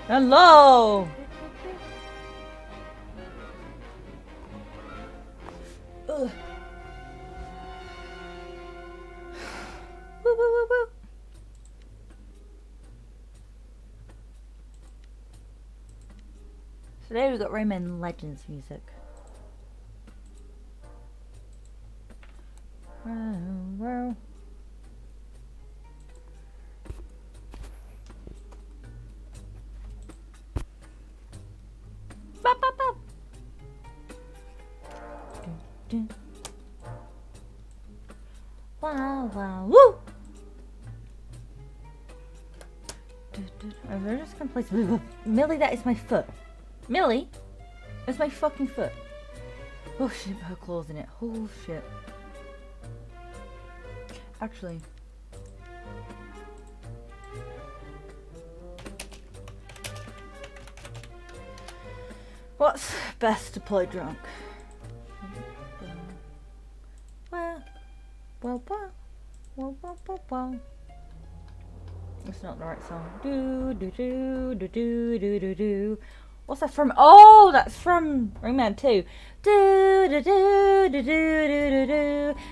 Hello! Ugh. Woo, woo, woo, woo. Today we got Rayman Legends music. Wow. Bop, bop, bop. Dun, dun. Wow, wow, woo! I'm just gonna place Millie, that is my foot. Millie? That's my fucking foot. Oh shit, her claws in it. Oh shit. Actually. What's best to play drunk? Well. It's not the right song. Do do do do do do do do. What's that from? Oh, that's from Rayman 2. Do do do do do do do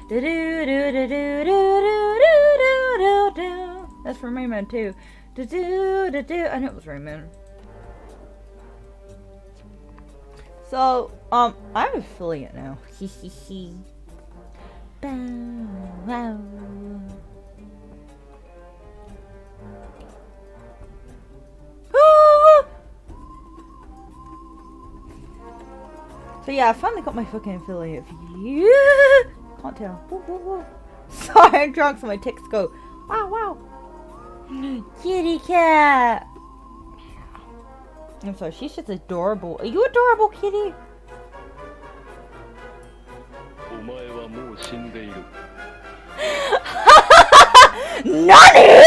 do do do do do do do. That's from Rayman 2. Do do do do. I know it was Rayman. So, I'm an affiliate now. Hee hee hee. Bow wow. So yeah, I finally got my fucking affiliate view. Can't tell. Woo, woo, woo. Sorry, I'm drunk, so my ticks go. Wow, wow. Kitty cat. I'm sorry, she's just adorable. Are you adorable, kitty? Nani?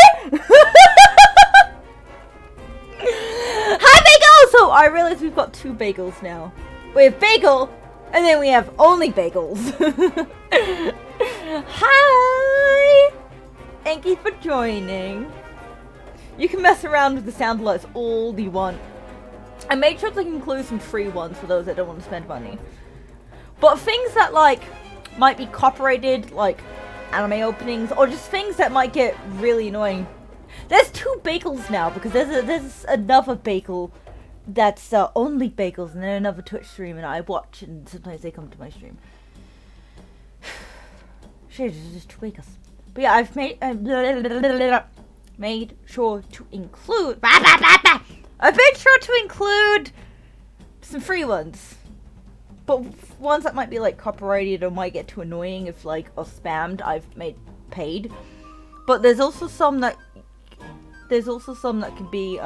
Hi, Bagel! So I realize we've got two bagels now. We have bagel, and then we have only bagels. Hi! Thank you for joining. You can mess around with the sound alerts all you want. I made sure to include some free ones for those that don't want to spend money. But things that, like, might be copyrighted, like anime openings, or just things that might get really annoying. There's two bagels now, because there's another bagel that's only bagels, and then another Twitch stream, and I watch, and sometimes they come to my stream. Shit, just two bagels. But yeah, I've made sure to include. I've made sure to include some free ones, but ones that might be like copyrighted or might get too annoying if like or spammed. I've made paid, but there's also some that can be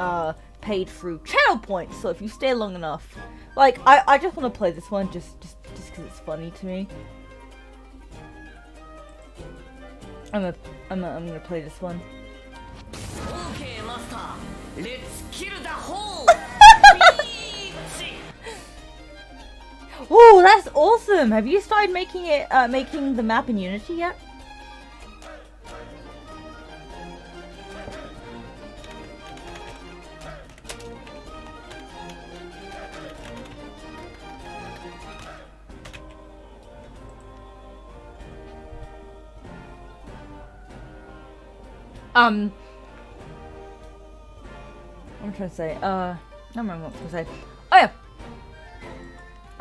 paid through channel points. So if you stay long enough, like I just want to play this one just because it's funny to me. I'm gonna play this one. Okay, master. Let's kill the hole. Oh, that's awesome! Have you started making it making the map in Unity yet? I'm trying to say, I don't remember what I was going to say. Oh yeah!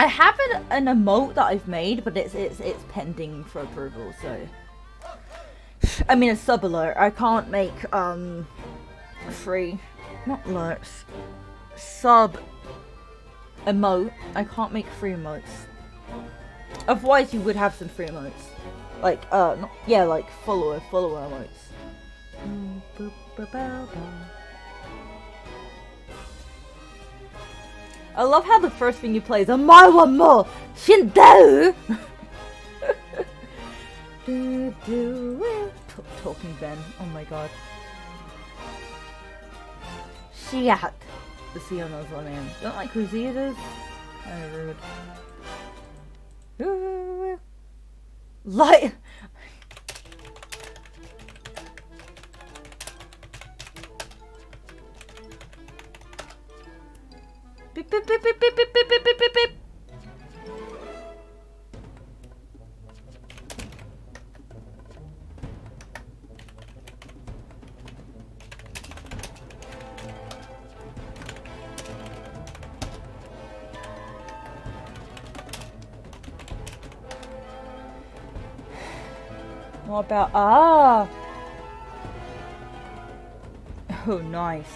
I have an emote that I've made, but it's pending for approval, so... I mean, a sub alert. I can't make, free... Not alerts. Sub... emote. I can't make free emotes. Otherwise, you would have some free emotes. Like, yeah, like, follower emotes. I love how the first thing you play is a my one more Shindo. Talking Ben, oh my god. Shiat. The CEO knows what I am. Don't like whose it is. Kinda rude. Light. Beep, beep, beep, beep, beep, beep, beep, beep, beep, beep, beep. What about Oh, nice.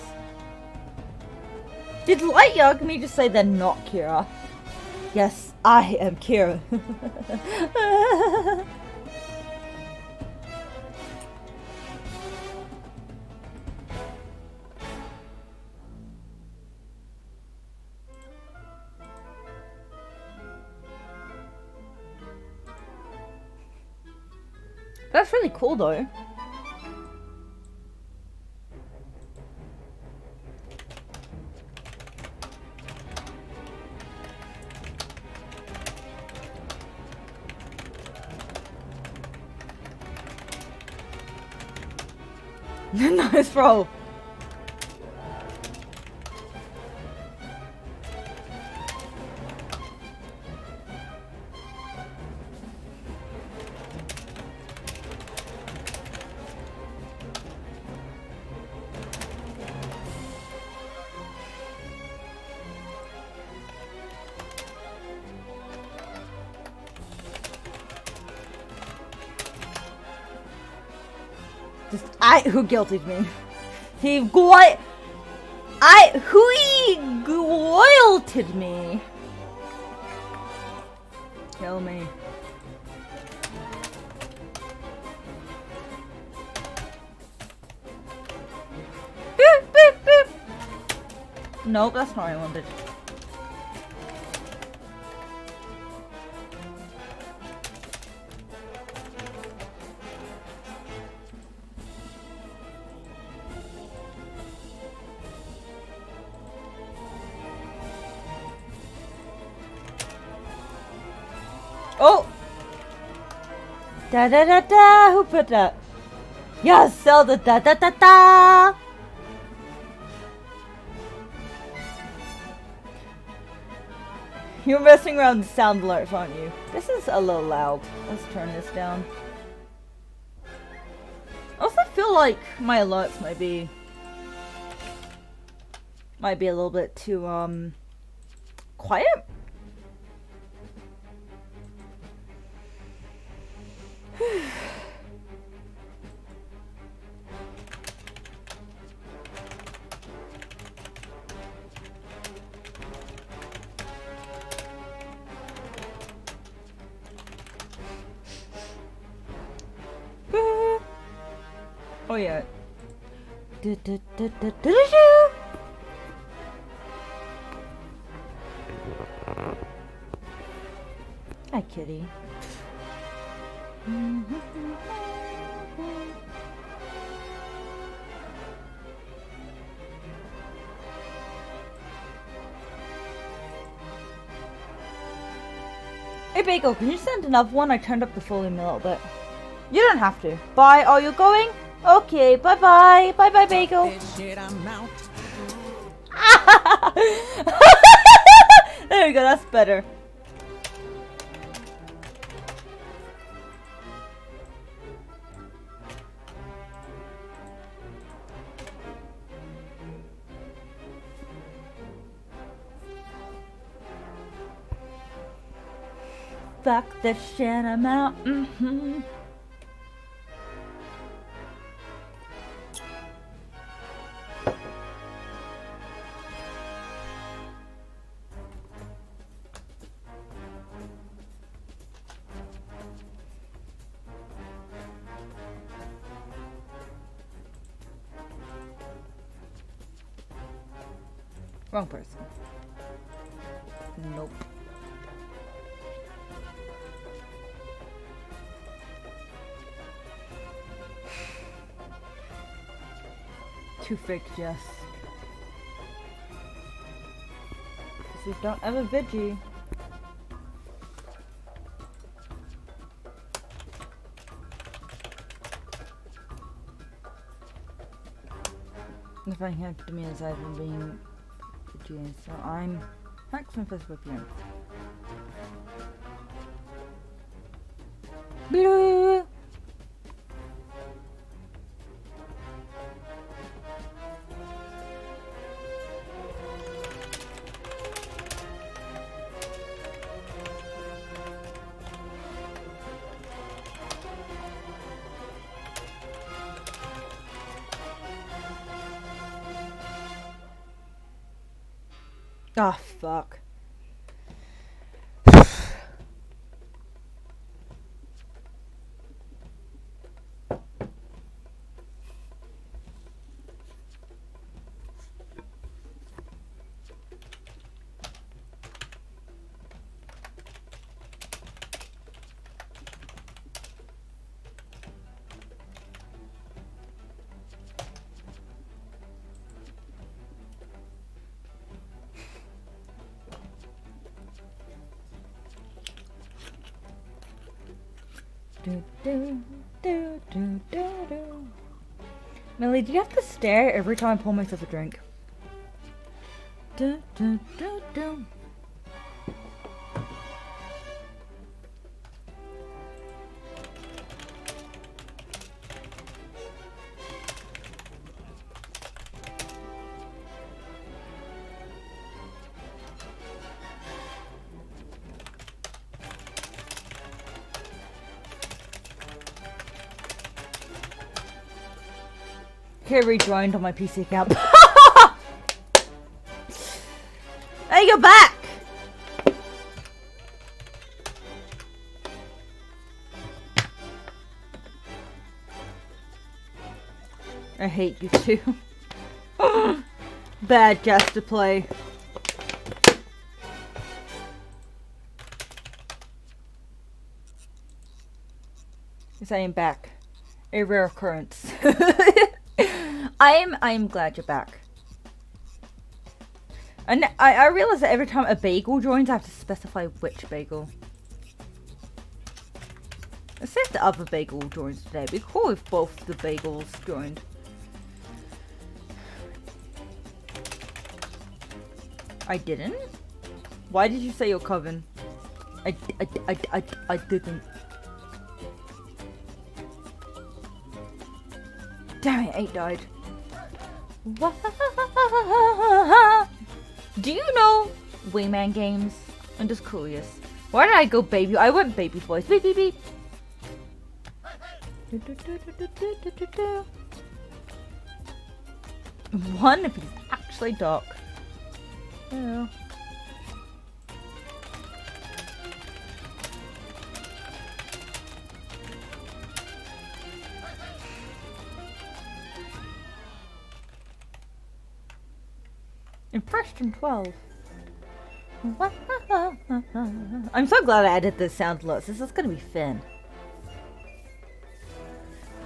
Did Light Yagami just say they're not Kira? Yes, I am Kira. That's really cool though. Nice roll. Who guilted me? He guilted me. Kill me. Beep, beep, beep. Nope, that's not what I wanted. Oh! Da da da da! Who put that? Yes, Zelda! Da da da da! You're messing around with sound alerts, aren't you? This is a little loud. Let's turn this down. I also feel like my alerts might be a little bit too quiet. Oh yeah. Hi, kitty. Hey Bagel, can you send another one? I turned up the volume a little bit. You don't have to. Bye. Are you going? Okay. Bye bye. Bye bye, Bagel. There we go. That's better. Fuck the shit, I'm out. Wrong person. Nope. Too fake, Jess. You don't have a Vigi. The funny thing to me is I've been being VPN, so I'm maximum first VPN. Blue. Ah, fuck. Millie, do you have to stare every time I pour myself a drink? Here, rejoined on my PC account. Hey, you're back! I hate you too. Bad just to play. Yes, I am back. A rare occurrence. I am glad you're back. And I realize that every time a bagel joins, I have to specify which bagel. Let's see if the other bagel joins today. It'd be cool if both the bagels joined. I didn't? Why did you say you're Coven? I didn't. Damn it, 8 died. Do you know Wayman games? I'm just curious. Why did I go baby? I went baby voice. Beep beep beep. One if he's actually dark. Yeah. In first and 12. I'm so glad I added the sound lots. This is gonna be fun.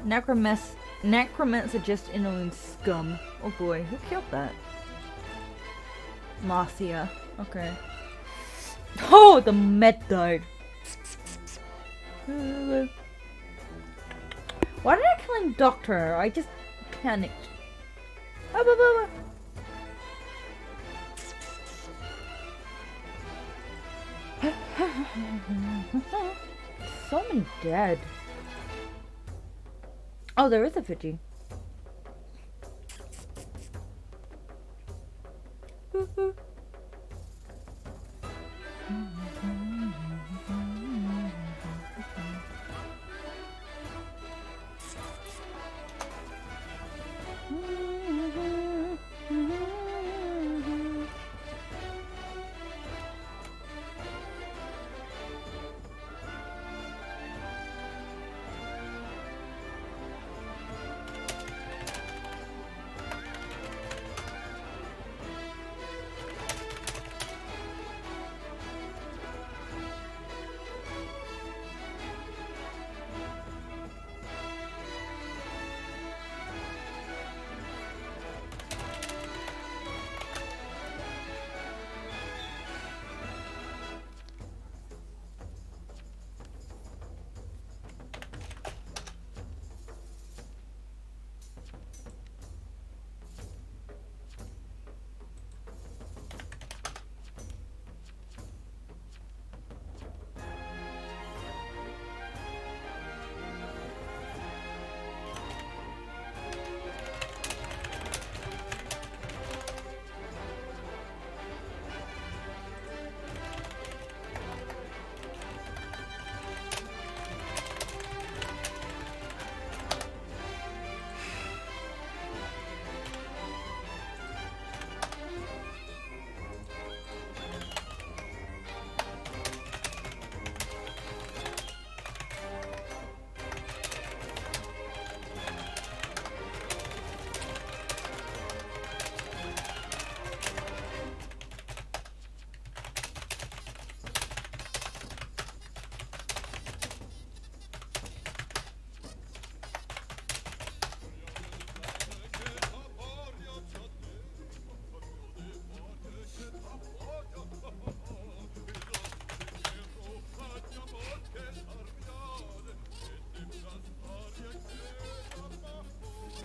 Necromants are just inland scum. Oh boy, who killed that? Marcia. Okay. Oh, the med died. Why did I kill him, Doctor? I just panicked. So many dead. Oh, there is a Fiji.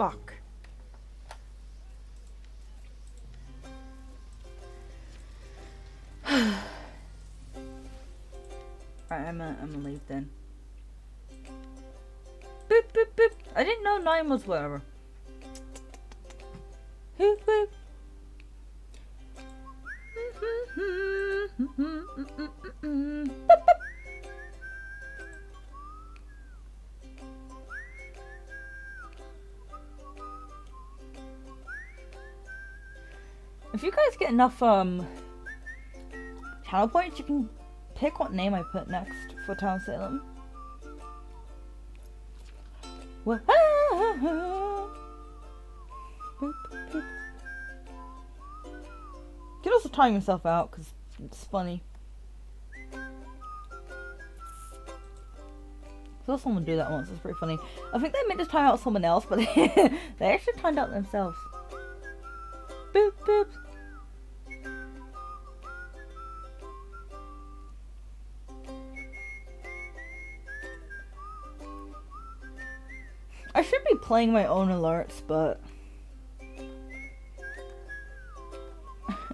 Fuck. Alright, I'm gonna leave then. Boop, boop, boop. I didn't know 9 was whatever. Boop, boop. If you guys get enough channel points, you can pick what name I put next for Town Salem. You can also time yourself out because it's funny. I saw someone do that once, it's pretty funny. I think they meant to time out someone else, but they actually timed out themselves. Boop boop. I should be playing my own alerts, but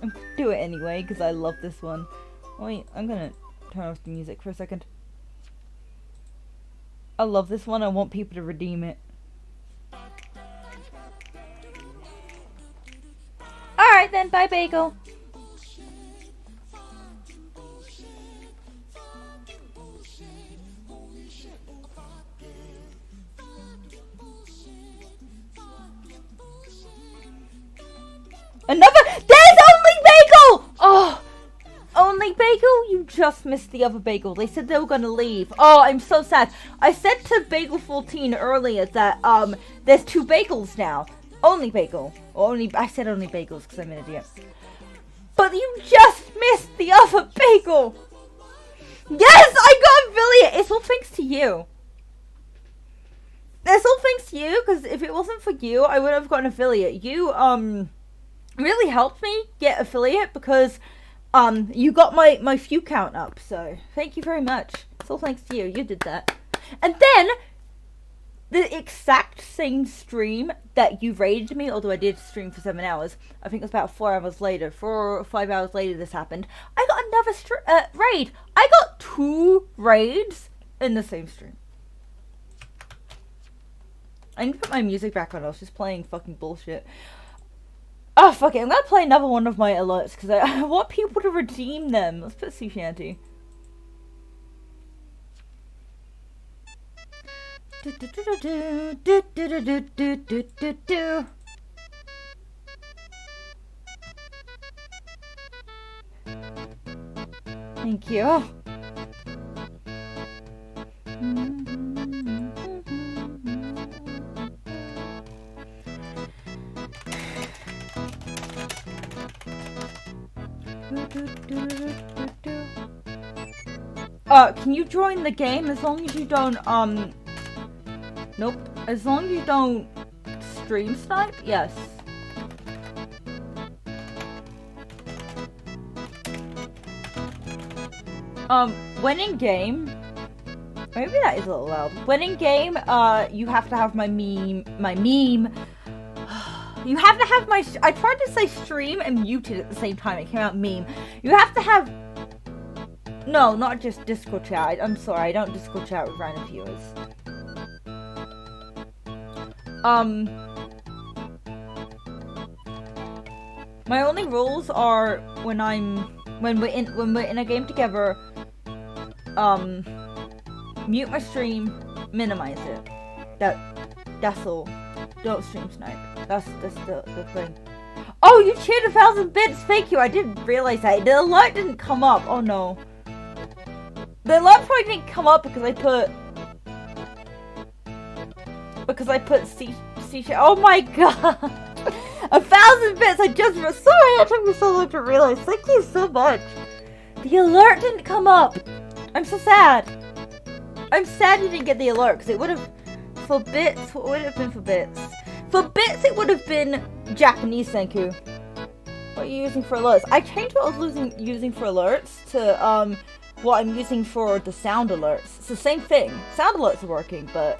I'm gonna do it anyway because I love this one. Wait, I'm gonna turn off the music for a second. I love this one. I want people to redeem it. Alright then, bye Bagel. Another. There's only Bagel! Oh, only Bagel? You just missed the other Bagel. They said they were gonna leave. Oh, I'm so sad. I said to Bagel 14 earlier that there's 2 Bagels now. Only Bagel. Only I said only Bagels because I'm an idiot. But you just missed the other Bagel. Yes, I got affiliate. It's all thanks to you. It's all thanks to you because if it wasn't for you, I would have gotten affiliate. You really helped me get affiliate because you got my view count up, so thank you very much. It's all thanks to you. You did that. And then the exact same stream that you raided me, although I did stream for 7 hours, I think it was about 4 hours later, 4 or 5 hours later this happened, I got another raid. I got 2 raids in the same stream. I need to put my music back on. I was just playing fucking bullshit. Oh, fuck it. I'm gonna play another one of my alerts because I want people to redeem them. Let's put Sea Shanty. Thank you. Can you join the game as long as you don't, nope. As long as you don't stream snipe? Yes. When in game, maybe that is a little loud. When in game, you have to have my meme. You have to have my, I tried to say stream and muted at the same time. It came out meme. You have to have, no, not just Discord chat. I'm sorry, I don't Discord chat with random viewers. My only rules are when we're in a game together, mute my stream, minimize it. That's all. Don't stream snipe. That's the thing. Oh, you cheered 1,000 bits. Thank you. I didn't realize that. The alert didn't come up. Oh no. The alert probably didn't come up because I put C. Oh my god. 1,000 bits. I just sorry. It took me so long to realize. Thank you so much. The alert didn't come up. I'm so sad. I'm sad you didn't get the alert because it would have. For bits, what would it have been for bits? For bits, it would have been Japanese senku. What are you using for alerts? I changed what I was using for alerts to what I'm using for the sound alerts. It's the same thing. Sound alerts are working, but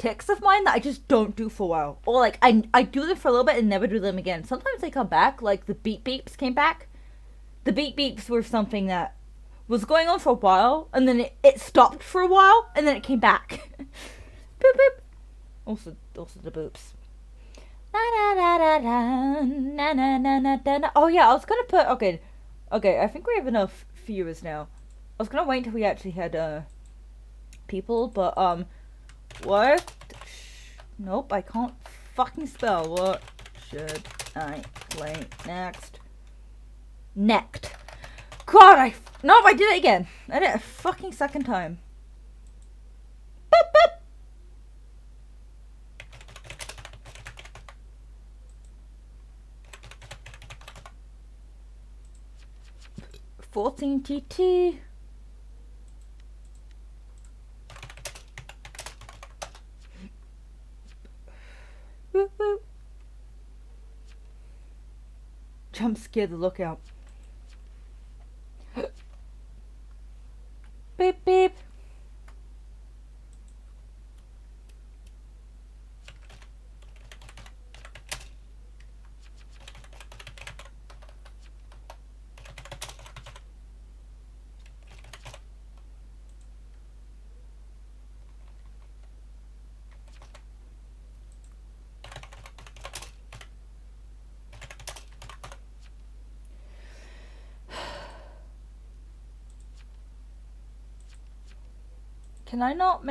tics of mine that I just don't do for a while. Or like I do them for a little bit and never do them again. Sometimes they come back, like the beep beeps came back. The beep beeps were something that was going on for a while, and then it stopped for a while, and then it came back. Boop boop. Also the boops. Oh yeah, I was gonna put okay. I think we have enough viewers now. I was gonna wait until we actually had people, but what? Nope, I can't fucking spell. What should I play next? Necked. God, nope, I did it again. I did it a fucking second time. Boop boop. 14 TT. Woo woo. Jumpscare the lookout. Beep beep. Can I not?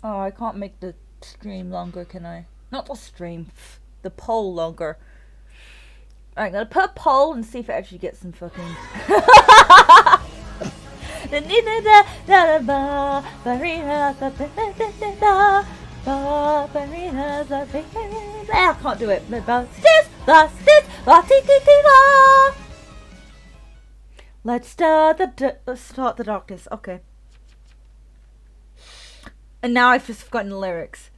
Oh, I can't make the stream longer, can I? Not the stream, the poll longer. Alright, I'm gonna put a poll and see if it actually gets some fucking... I can't do it. Let's start the darkness. Okay. And now I've just forgotten the lyrics.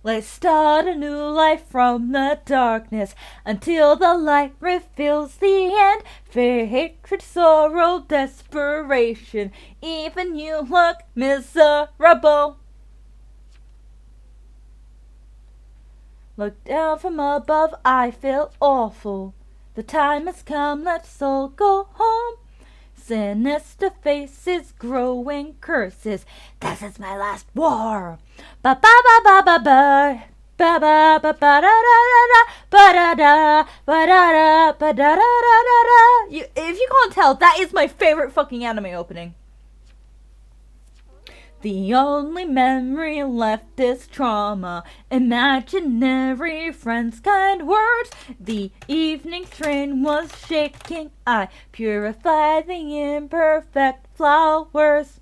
Let's start a new life from the darkness until the light reveals the end. Fear, hatred, sorrow, desperation. Even you look miserable. Look down from above, I feel awful. The time has come, let's all go home. Sinister faces, growing curses. This is my last war. Ba ba ba ba ba ba. Ba ba ba ba da da da ba da da ba da da ba da da da da. If you can't tell, that is my favorite fucking anime opening. The only memory left is trauma, imaginary friends, kind words. The evening train was shaking, I purify the imperfect flowers.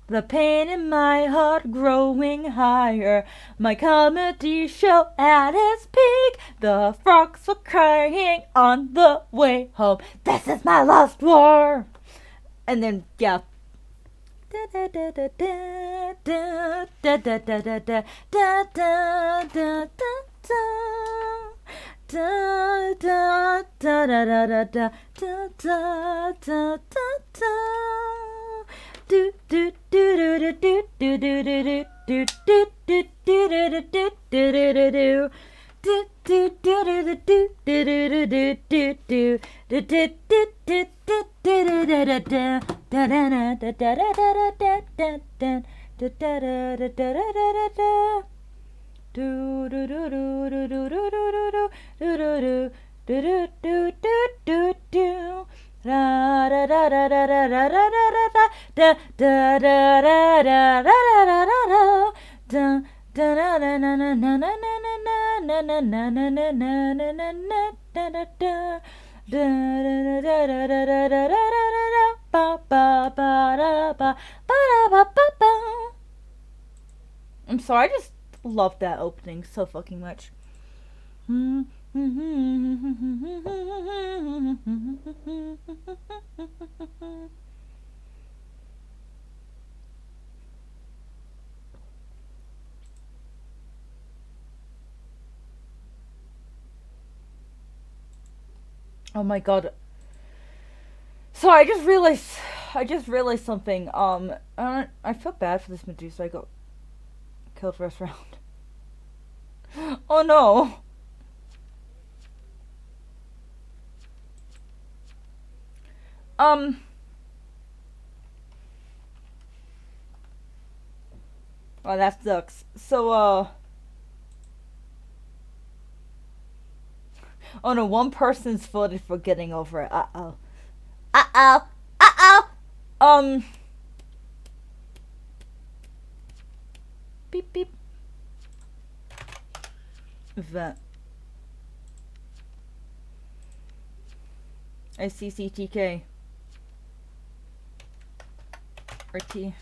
The pain in my heart growing higher, my comedy show at its peak. The frogs were crying on the way home, this is my last war. And then, yeah. I'm sorry, I just love that opening so fucking much. Oh my god. So I just realized something. I feel bad for this Medusa. Killed first round. Oh no! Oh, that sucks. So, oh no, one person's voted for getting over it. Uh-oh. Uh-oh. Uh-oh! Beep, beep. Event. ICCTK. RT.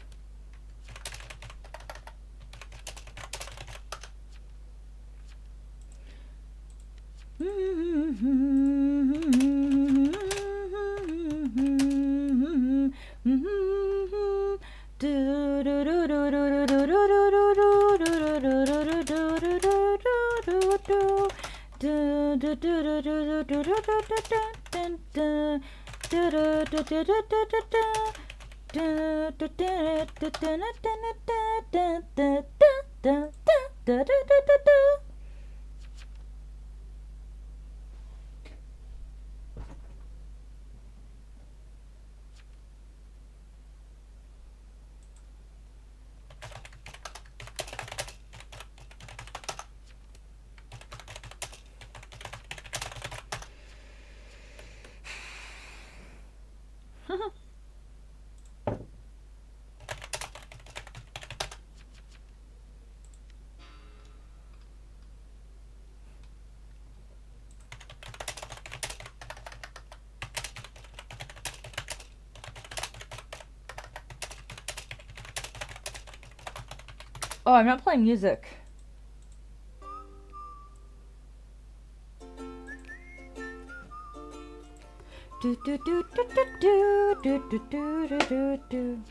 Oh, I'm not playing music. Do do do do do do do do do do do.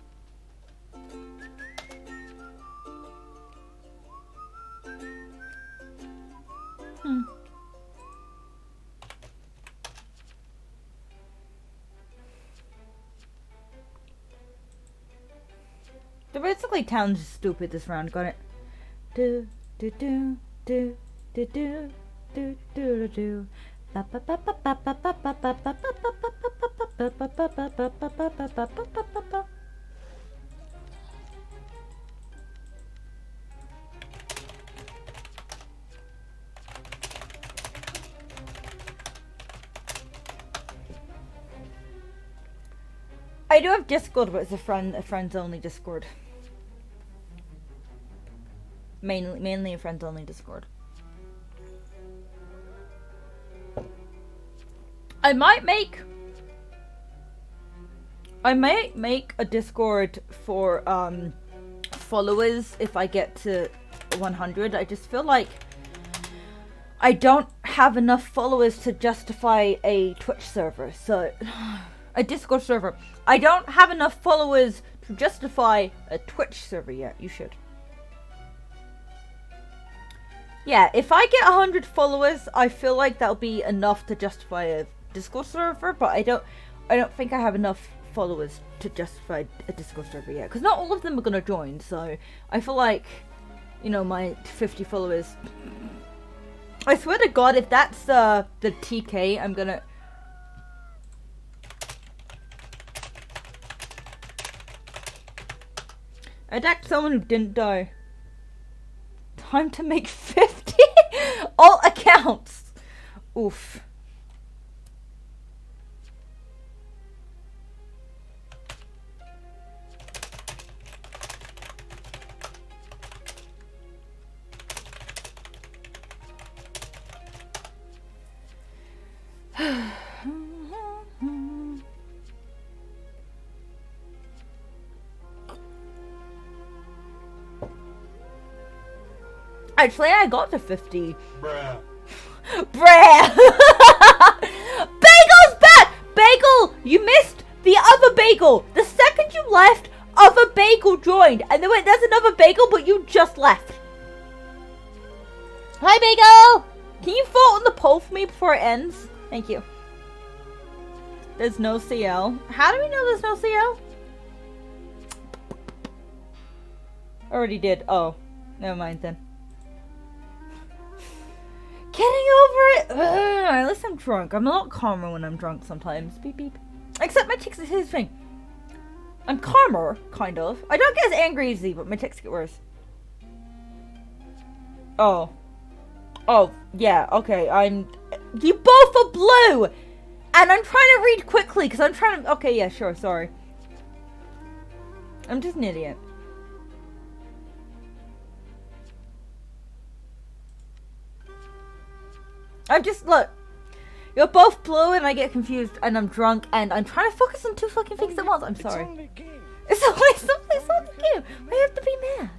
The basically town's stupid this round. Got it. Do do do do do do do do do. I do have Discord, but it's a friends only Discord. Mainly a friends only Discord. I might make a Discord for followers if I get to 100. I just feel like I don't have enough followers to justify a Twitch server. So a Discord server. I don't have enough followers to justify a Twitch server yet. You should. Yeah, if I get 100 followers, I feel like that'll be enough to justify a Discord server, but I don't think I have enough followers to justify a Discord server yet, because not all of them are gonna join. So I feel like, you know, my 50 followers. I swear to God, if that's the TK, I'm gonna. I attacked someone who didn't die. Time to make 50 all accounts. Oof. Actually, I got to 50. Bruh. Bruh! Bagel's back! Bagel, you missed the other Bagel. The second you left, other Bagel joined. And then went, there's another Bagel, but you just left. Hi, Bagel! Can you vote on the poll for me before it ends? Thank you. There's no CL. How do we know there's no CL? Already did. Oh. Never mind then. Getting over it! At least I'm drunk. I'm a lot calmer when I'm drunk sometimes. Beep beep. Except my tics is his thing. I'm calmer, kind of. I don't get as angry easily, but my tics get worse. Oh. Oh, yeah, okay, you both are blue! And I'm trying to read quickly, because I'm trying to... Okay, yeah, sure, sorry. I'm just an idiot. Look. You're both blue, and I get confused, and I'm drunk, and I'm trying to focus on two fucking things at once. I'm sorry. It's only a game. It's only a game. I have to be mad.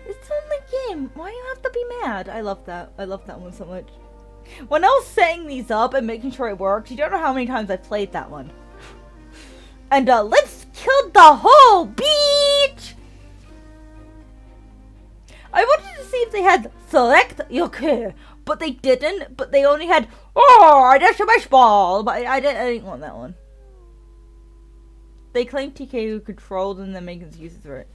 It's only a game. Why you have to be mad? I love that. I love that one so much. When I was setting these up and making sure it works, you don't know how many times I played that one. And let's kill the whole beach! I wanted to see if they had select your care, but they didn't. But they only had, oh, I dashed a baseball. But I didn't want that one. They claim TK controlled and they're making excuses for it.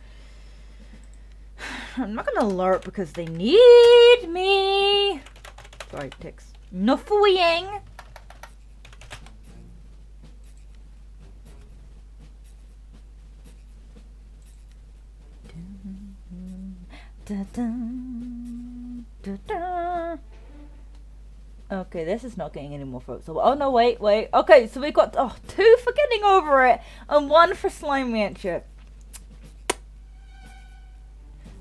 I'm not gonna alert because they need me. Sorry, ticks. No fooling. Okay, this is not getting any more votes. Oh no, wait. Okay, so we got 2 for getting over it and 1 for slime rancher.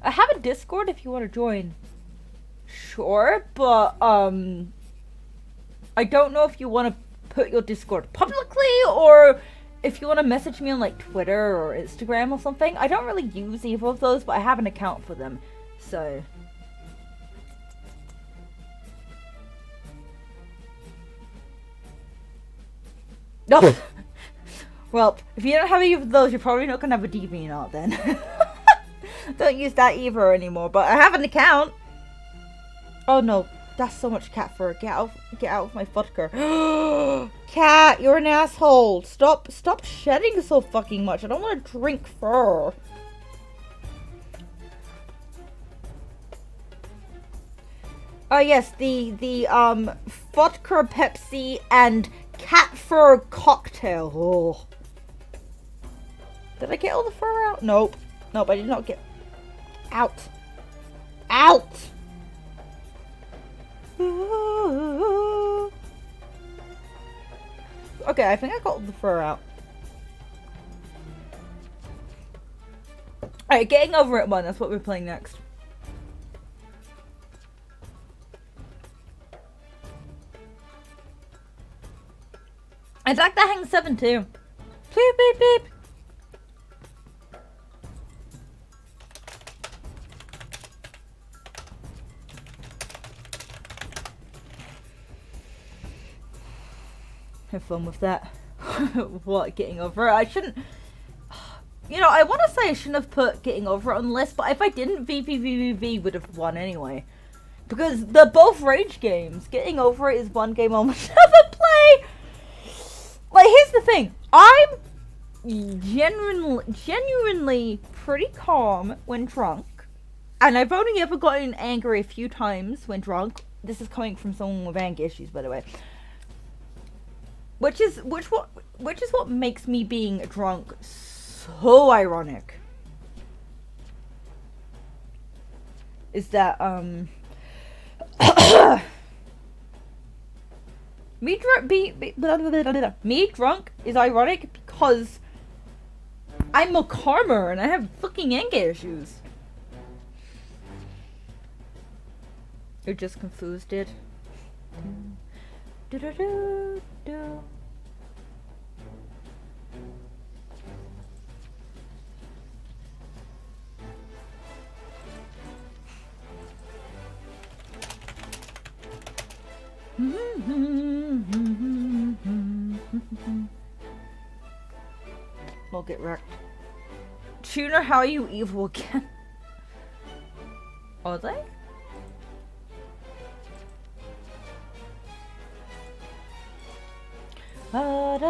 I have a Discord if you want to join. Sure, but I don't know if you want to put your Discord publicly or if you want to message me on like Twitter or Instagram or something. I don't really use either of those, but I have an account for them. So no. Well, if you don't have either of those, you're probably not gonna have a DeviantArt then. Don't use that either anymore, but I have an account. Oh no, that's so much cat fur. Get out of my vodka. Cat, you're an asshole. Stop shedding so fucking much. I don't want to drink fur. Oh yes, the vodka, Pepsi, and cat fur cocktail. Oh. Did I get all the fur out? Nope, I did not get out. Okay, I think I got all the fur out. Alright, getting over it 1, that's what we're playing next. I'd like to hang 7 too. Beep beep beep. Have fun with that. What, getting over it? I shouldn't... You know, I want to say I shouldn't have put getting over it on the list, but if I didn't, VVVVV would have won anyway. Because they're both rage games. Getting over it is one game I will never play. Like, here's the thing. I'm genuinely pretty calm when drunk. And I've only ever gotten angry a few times when drunk. This is coming from someone with anger issues, by the way. Which is what makes me being drunk so ironic. Is that me drunk is ironic because I'm a calmer and I have fucking anger issues. You're just confused, dude. We'll get wrecked. Tuner, how are you evil again? Are they? But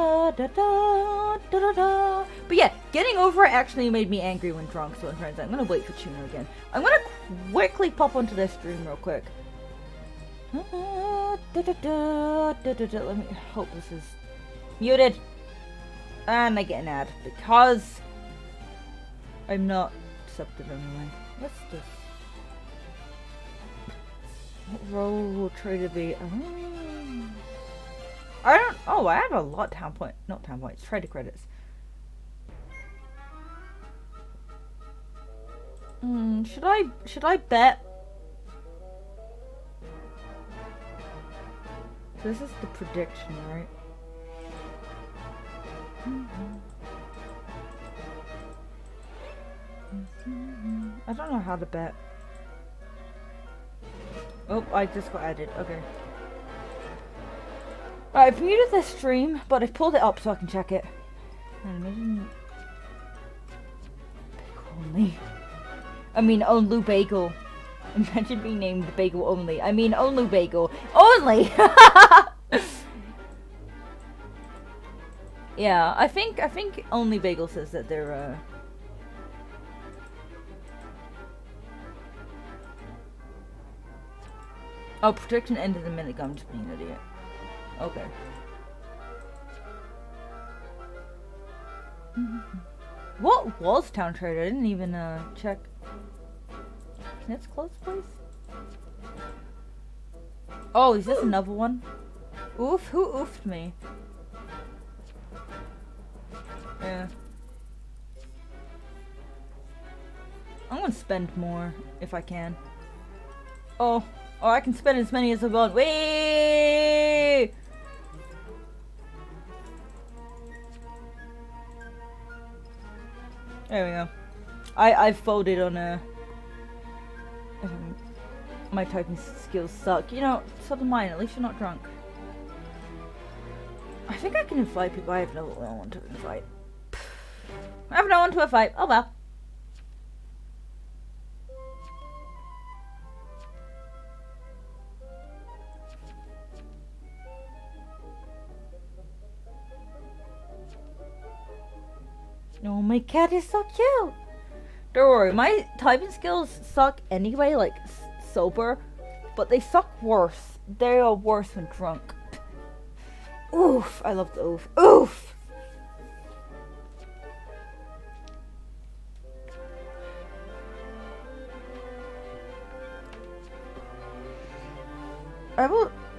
yeah, Getting over it actually made me angry when drunk, so I'm gonna wait for Tuna again. I'm gonna quickly pop onto this stream real quick. Let me hope this is muted. And I get an ad because I'm not accepted anyway. What's this? What role will trader be? I don't. Oh, I have a lot of town point. Not town points. Trader credits. Should I bet? This is the prediction, right? I don't know how to bet. Oh, I just got added. Okay. Right, I've muted this stream, but I've pulled it up so I can check it. Imagine... Only. I mean, Onlu Bagel. Imagine being named Bagel Only. I mean, Onlu Bagel. Only! Yeah, I think Only Bagel says that they're, Oh, prediction ended the minute I'm just being an idiot. Okay. What was Town Trader? I didn't even, check. Can it close, please? Oh, is this another one? Oof, who oofed me? Yeah. I'm gonna spend more, if I can. Oh, I can spend as many as I want. Whee! There we go. I've folded on my typing skills suck. You know, so do mine. At least you're not drunk. I think I can invite people. I have no one to invite. I have no one to invite. Oh well. Oh, my cat is so cute. Don't worry, my typing skills suck anyway, like sober, but they suck worse. They are worse when drunk. Oof, I love the oof. Oof!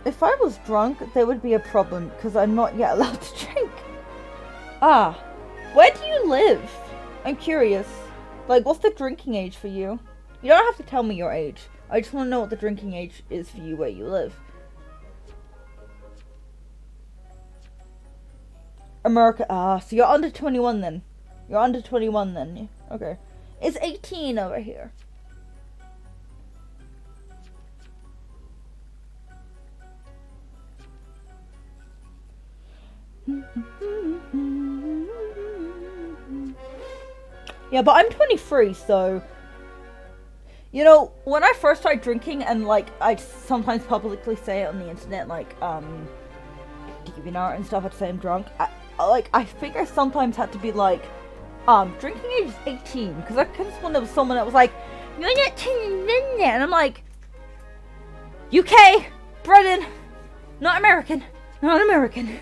If I was drunk, there would be a problem, because I'm not yet allowed to drink. Ah. Where do you live? I'm curious. Like, what's the drinking age for you? You don't have to tell me your age. I just want to know what the drinking age is for you where you live. America. Ah, so you're under 21 then. You're under 21 then. Okay. It's 18 over here. Yeah, but I'm 23, so... You know, when I first started drinking, and, like, I sometimes publicly say it on the internet, like, DeviantArt and stuff, I'd say I'm drunk. I think I sometimes had to be like, drinking age is 18, because I could just when there was someone that was like, you're not 10 yet, and I'm like, UK, Britain, not American. Not American.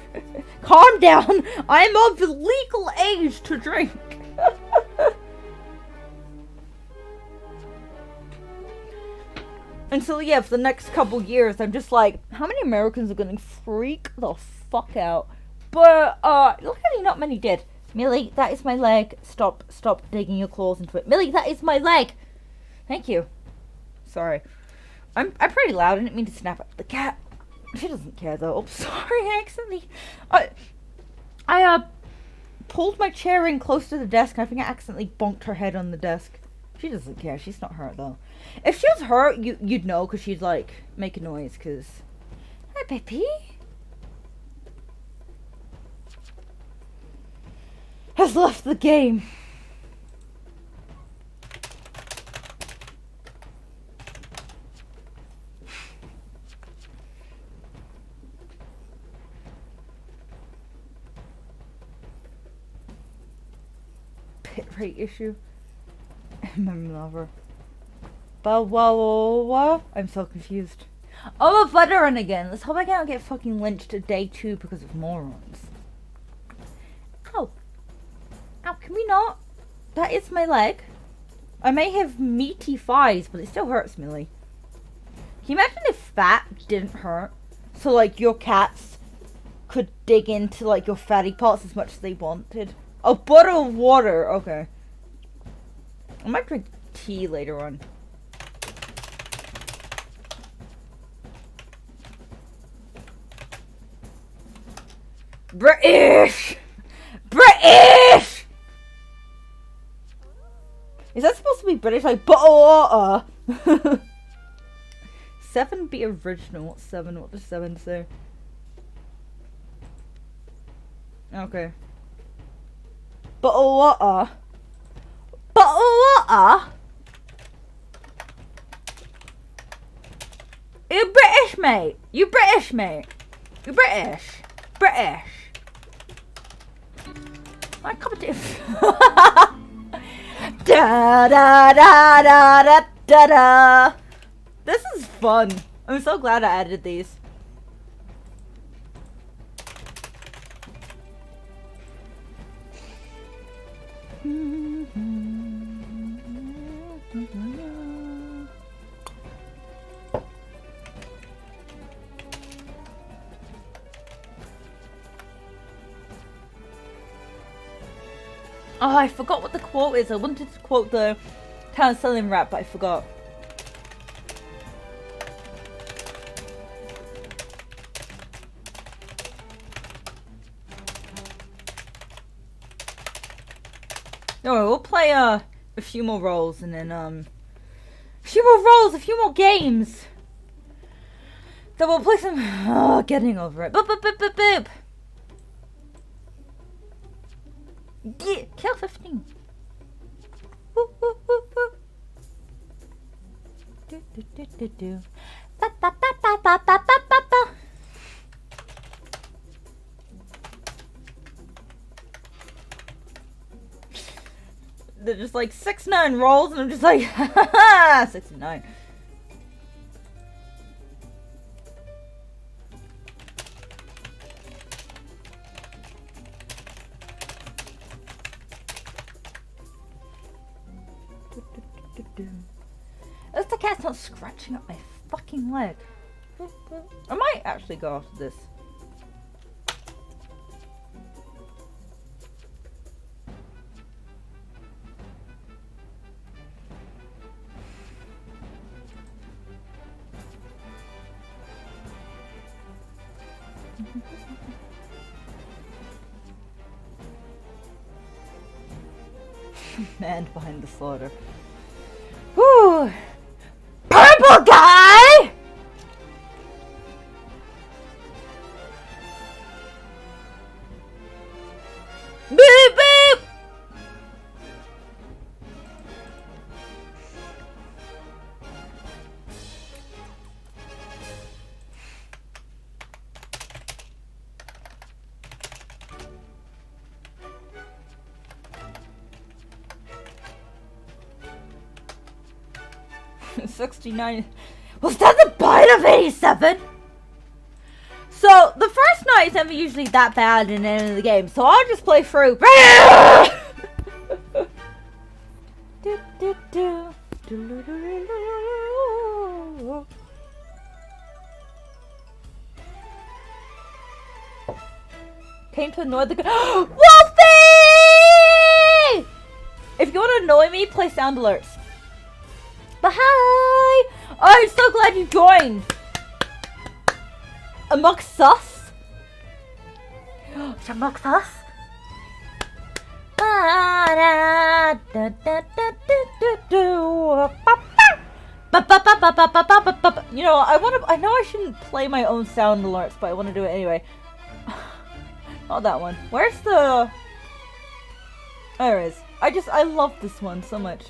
Calm down. I'm of the legal age to drink. And so, yeah, for the next couple years, I'm just like, how many Americans are gonna freak the fuck out? But, luckily not many did. Millie, that is my leg. Stop digging your claws into it. Millie, that is my leg. Thank you. Sorry. I'm pretty loud. I didn't mean to snap at the cat. She doesn't care though. Oh, sorry, I accidentally... I pulled my chair in close to the desk and I think I accidentally bonked her head on the desk. She doesn't care. She's not hurt though. If she was hurt, you'd know because she'd like make a noise because... Hi, baby. Has left the game. rate issue. Memory lover. But I'm so confused. Oh, a veteran again. Let's hope I don't get fucking lynched at day 2 because of morons. Ow. Ow, can we not? That is my leg. I may have meaty thighs, but it still hurts me. Like. Can you imagine if fat didn't hurt? So, like, your cats could dig into, like, your fatty parts as much as they wanted. Oh, bottle of water. Okay. I might drink tea later on. British! British! Is that supposed to be British? Like, bottle of water? 7 be original. What's 7? What does 7 say? Okay. Bottle of water. Bottle of water? You British, mate? You British, mate? You British? British. My cup of tea. Da da da da da da da. This is fun. I'm so glad I added these. Oh, I forgot what the quote is. I wanted to quote the town selling rap, but I forgot. No, we'll play a few more roles and then a few more games. Then we'll play some getting over it. Boop boop boop boop boop. Yeah, kill 15. Woo, woo, woo, woo. Do, do, do, do, do. Ba, ba, ba, ba, ba, ba, ba, ba, ba. They're just like 6-9 rolls, and I'm just like, ha ha ha, 69. At least the cat's not scratching up my fucking leg. I might actually go after this. Man behind the slaughter. Whew! Purple guy! Boop boop! $69. Was that the bite of 87? So, the first night is never usually that bad in the end of the game, so I'll just play through. Came to annoy the Wolfie! If you want to annoy me, play sound alerts. But hi! Oh, I'm so glad you joined! Amongst us? Amongst us? You know, I know I shouldn't play my own sound alerts, but I want to do it anyway. Not that one. Where's the... There it is. I love this one so much.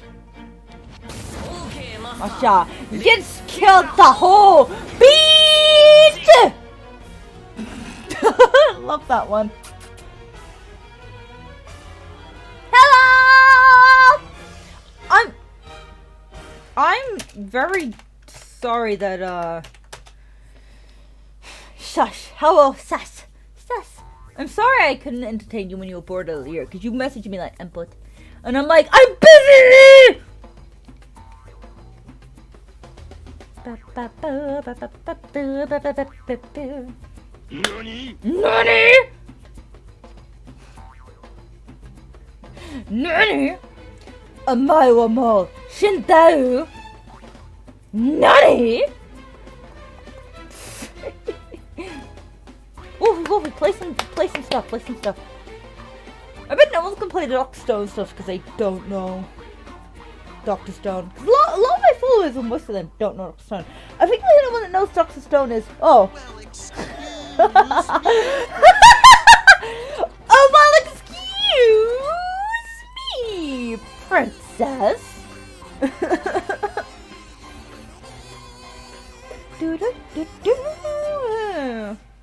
Asha, you just killed the whole beast! Love that one. Hello! I'm very sorry that, Shush. Hello, Sus. I'm sorry I couldn't entertain you when you were bored earlier, because you messaged me like, input. And I'm like, I'm busy! NANI?! NANI?! Omae wa mou shintau? NANI?! Wolfie, play some stuff. I bet no one's gonna play the Dr. Stone stuff because they don't know Dr. Stone. A lot of my followers, or most of them, don't know Dr. Stone. I think the only one that knows Dr. Stone is... Oh. Well, excuse me. Oh, well, excuse me, princess.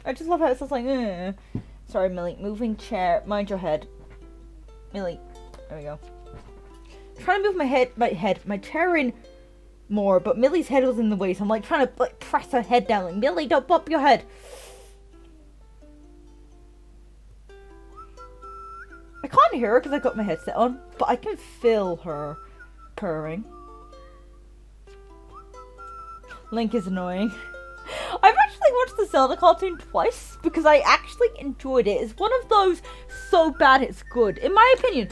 I just love how it says like, Sorry, Millie. Moving chair. Mind your head. Millie. There we go. I'm trying to move my chair in more, but Millie's head was in the way, so I'm like trying to like press her head down. Like, Millie, don't bump your head. I can't hear her because I got my headset on, but I can feel her purring. Link is annoying. I've actually watched the Zelda cartoon twice because I actually enjoyed it. It's one of those so bad it's good. In my opinion,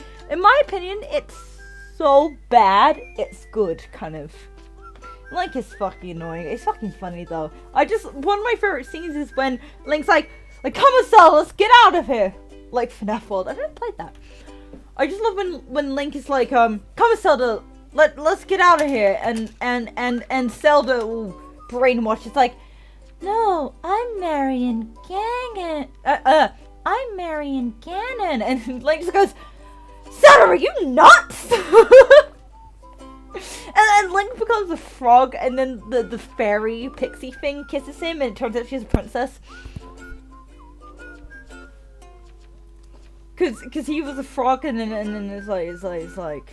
it's so bad it's good kind of. Link is fucking annoying. It's fucking funny though. One of my favorite scenes is when Link's like, come on, Zelda, let's get out of here. Like FNAF World. I've never played that. I just love when Link is like, come on, Zelda, let's get out of here, and Zelda will brainwash. It's like, no, I'm Marion Ganon. I'm Marion Ganon. And Link just goes, Zelda, are you nuts? And then Link becomes a frog, and then the fairy pixie thing kisses him, and it turns out she's a princess. Cause he was a frog, and then it's like,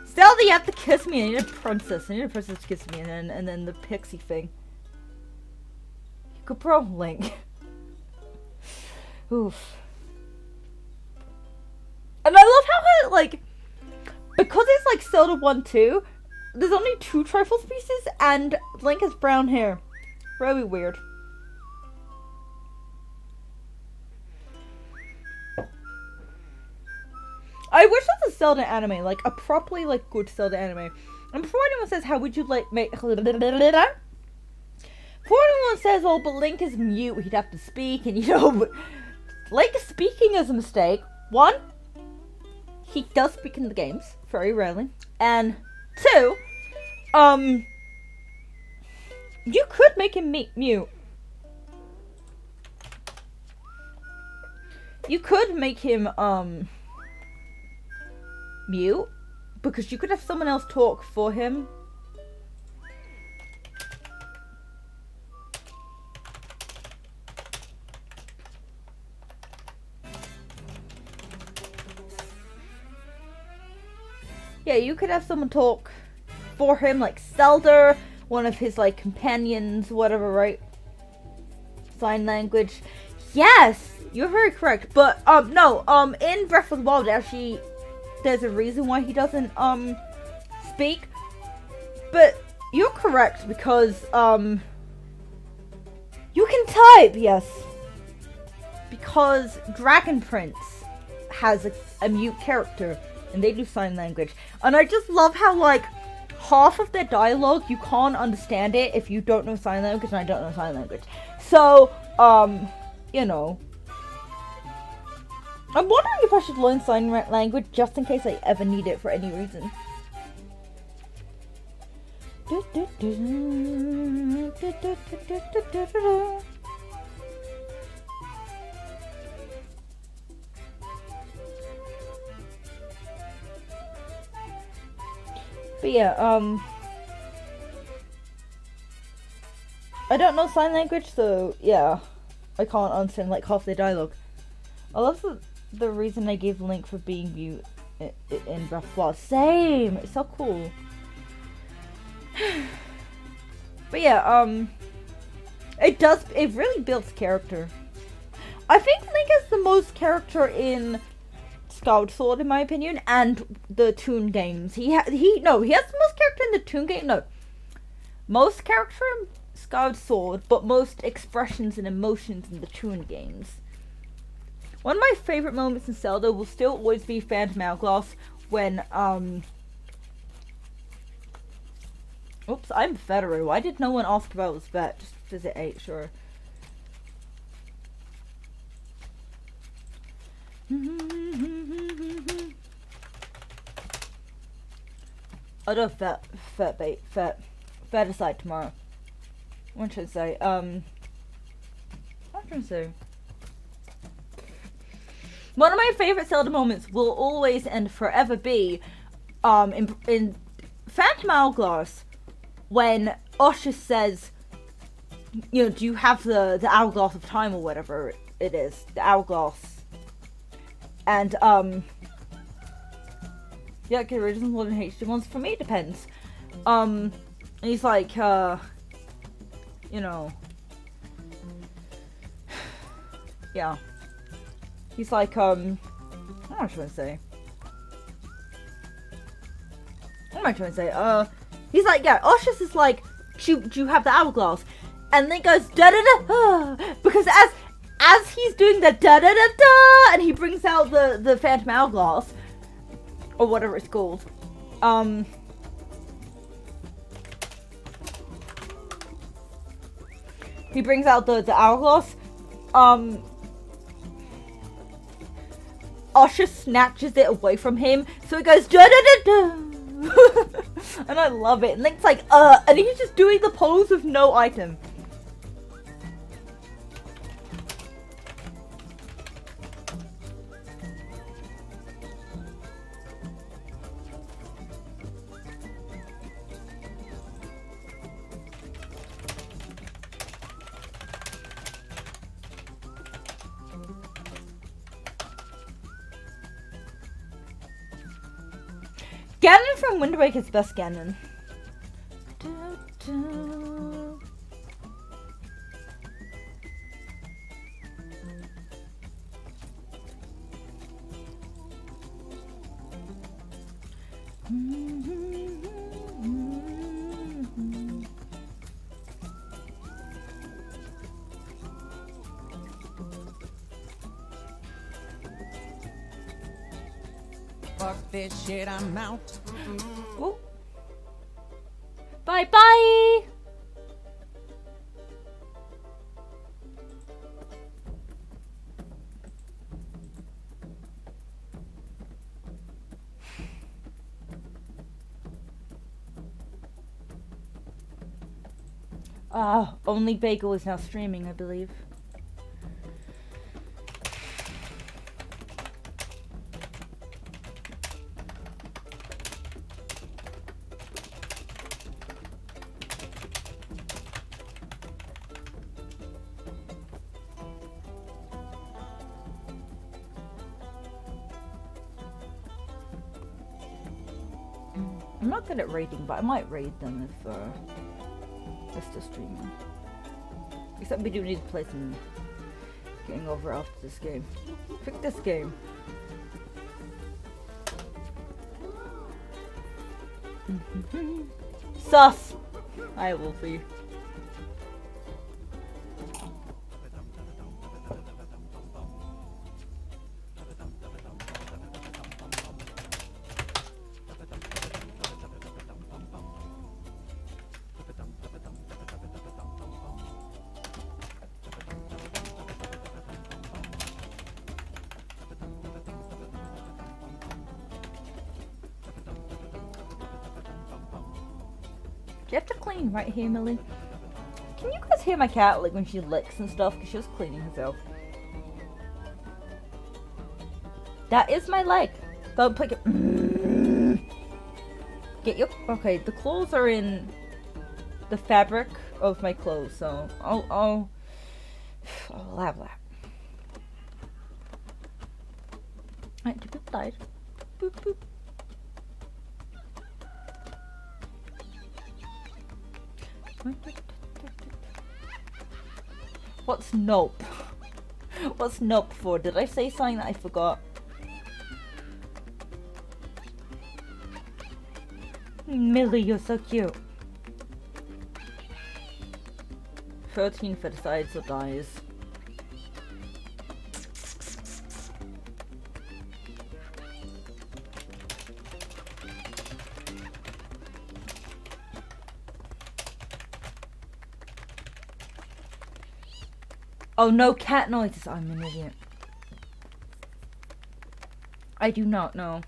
Zelda, you have to kiss me. I need a princess to kiss me, and then the pixie thing. Good bro, Link. Oof. And I love how like, because it's like Zelda 1-2, there's only 2 trifle species, and Link has brown hair. Really weird. I wish there was a Zelda anime, like a properly like good Zelda anime. And before anyone says, how would you like make... Before anyone says, oh, but Link is mute, he'd have to speak, and you know, Link speaking is a mistake. 1, he does speak in the games, very rarely. And 2, you could make him mute. You could make him, mute, because you could have someone else talk for him. Yeah, you could have someone talk for him, like Zelda, one of his like companions, whatever, right? Sign language. Yes, you're very correct. But no, in Breath of the Wild, actually, there's a reason why he doesn't speak. But you're correct, because you can type, yes, because Dragon Prince has a mute character, and they do sign language. And I just love how like half of their dialogue you can't understand it if you don't know sign language, and I don't know sign language. So you know, I'm wondering if I should learn sign language just in case I ever need it for any reason. But yeah, I don't know sign language, so yeah, I can't understand like half their dialogue. I love the reason they gave Link for being mute in Breath of the Wild. Same! It's so cool. But yeah, it really builds character. I think Link has the most character in Skyward Sword, in my opinion, and the Toon games. He has the most character in the Toon game. No, most character in Skyward Sword, but most expressions and emotions in the Toon games. One of my favorite moments in Zelda will still always be Phantom Hourglass when oops, I'm Federer. Why did no one ask if I was vet? Just visit 8, sure. I'll do a feticide tomorrow. What am I trying to say? What am I trying to say? One of my favorite Zelda moments will always and forever be in Phantom Hourglass when Osha says, you know, do you have the hourglass of time or whatever it is, the hourglass, and yeah, okay, original one and HD ones for me it depends. And he's like, you know, yeah, he's like, what am I trying to say? What am I trying to say? He's like, yeah, Oshus is like, do you have the hourglass? And then goes da da da, because as he's doing the da da da da, and he brings out the Phantom Hourglass, or whatever it's called. He brings out the hourglass. Oshus snatches it away from him, so it goes da da da da. And I love it. And Link's like, and he's just doing the pose with no item. Ganon from Wind Waker's best Ganon. Fuck this shit, I'm out. Oh. Bye bye. Only Bagel is now streaming, I believe. I'm not good at raiding, but I might raid them if they're still streaming. Except we do need to play some Getting Over after this game. Pick this game. Sus! I will be. Do you have to clean right here, Millie? Can you guys hear my cat, like, when she licks and stuff? Because she was cleaning herself. That is my leg. Don't pick it. Get your... Okay, the claws are in the fabric of my clothes, so I'll have that. Alright, the poop died. Boop, boop. What's nope? What's nope for? Did I say something that I forgot? Millie, you're so cute. 13 for decides or dies. Oh, no cat noises. I'm an idiot. I do not know.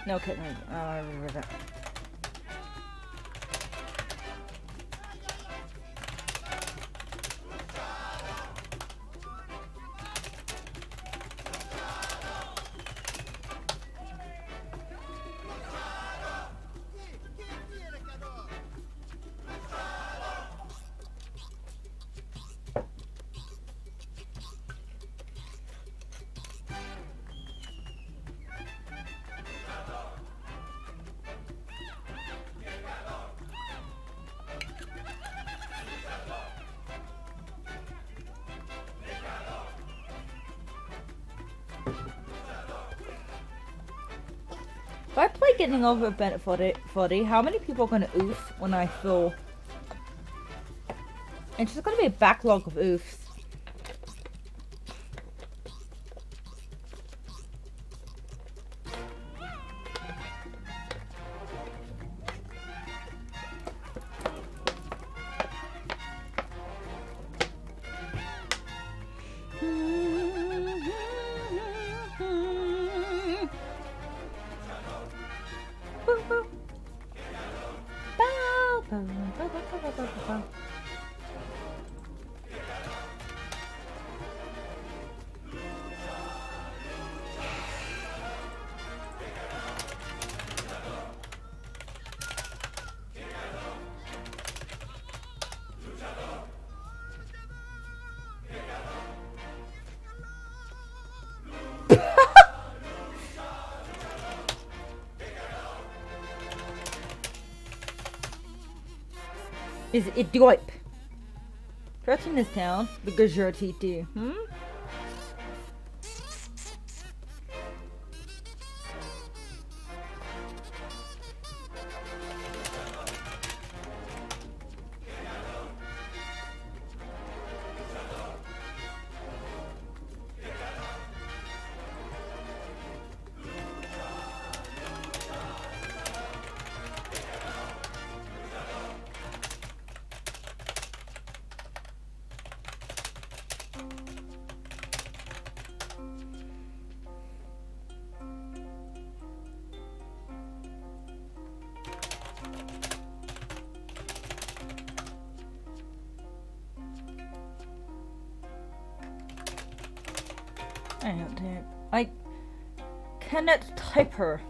No, okay, no, I remember that. If I play Getting Over Bennett Foddy, how many people are gonna oof when I feel... It's just gonna be a backlog of oofs. Is it doip? Threaten this town because you're a TT. I don't think I cannot type her.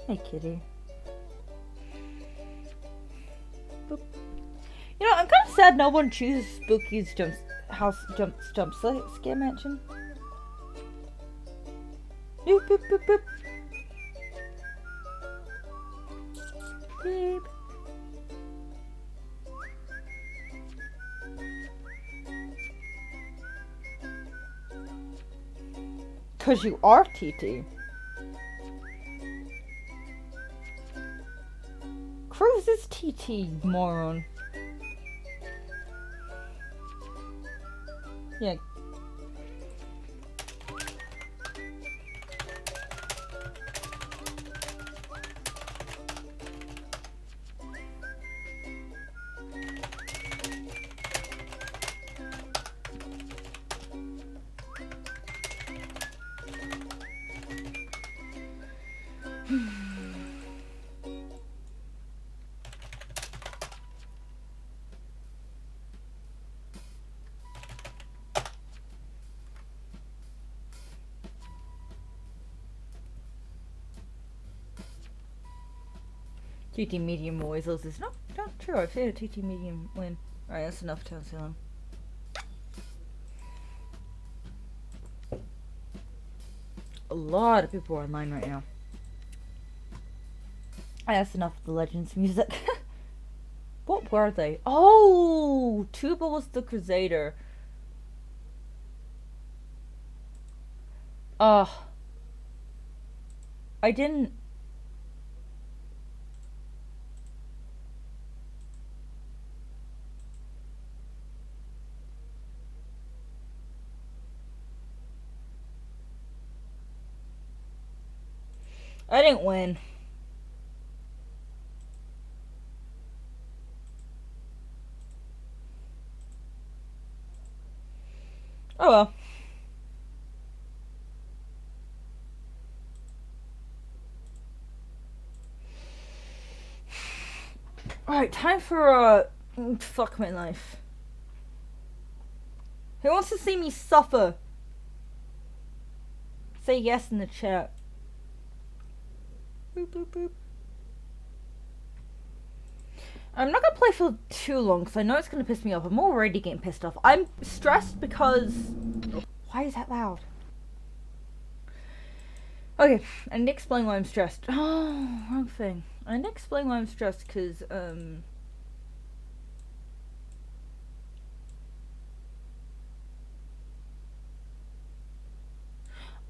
Hey, kitty. Boop. You know, I'm kind of sad no one chooses Spooky's Jumpscare Mansion. Boop, boop, boop, boop. Beep. Cause you are TT. Cruz is TT, moron. Yeah. TT medium always loses. No, not true. I've seen a TT medium win. Alright, that's enough time ceiling. A lot of people are online right now. That's enough of the Legends music. What were they? Oh! Tuba was the Crusader. I didn't... I didn't win. Oh well. Alright, time for fuck my life. Who wants to see me suffer? Say yes in the chat. Boop, boop, boop. I'm not gonna play for too long because I know it's gonna piss me off. I'm already getting pissed off. I'm stressed because... Why is that loud? Okay, I need to explain why I'm stressed. Oh, wrong thing. I need to explain why I'm stressed because,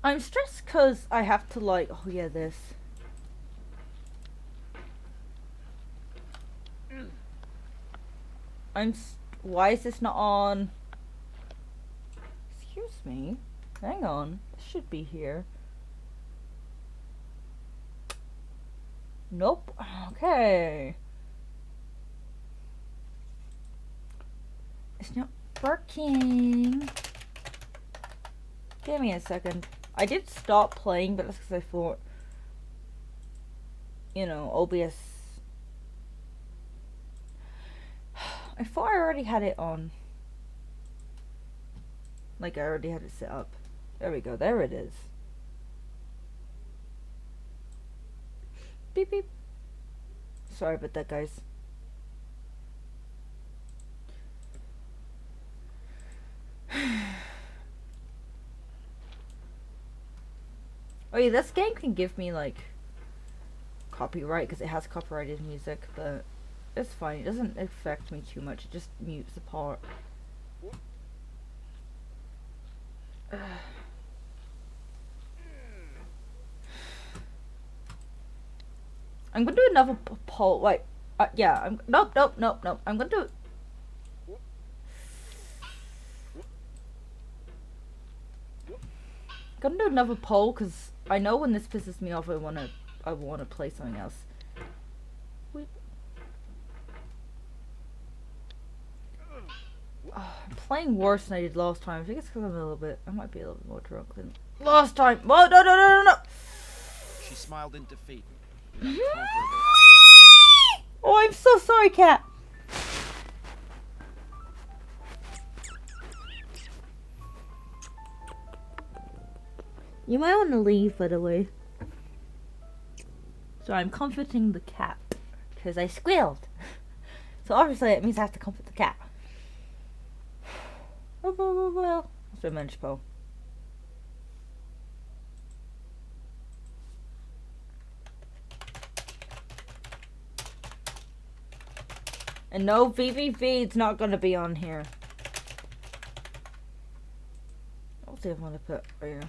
I'm stressed because I have to, like... Oh, yeah, this. Why is this not on? Excuse me. Hang on. This should be here. Nope. Okay. It's not working. Give me a second. I did stop playing, but that's because I thought, you know, OBS. I thought I already had it on. Like I already had it set up. There we go. There it is. Beep beep. Sorry about that, guys. Oh yeah, this game can give me like copyright because it has copyrighted music, but it's fine. It doesn't affect me too much. It just mutes the part. I'm gonna do another poll. Wait, yeah. Nope. I'm gonna do. Gonna do another poll because I know when this pisses me off, I wanna play something else. Wait. Oh, I'm playing worse than I did last time. I think it's because I might be a little bit more drunk than last time. Whoa, no. She smiled in defeat. Oh, I'm so sorry, cat. You might want to leave, by the way. So I'm comforting the cat because I squealed. So obviously it means I have to comfort the cat. Well, that's revenge Poe. And no, VVV's not gonna be on here. I'll see if I want to put right here.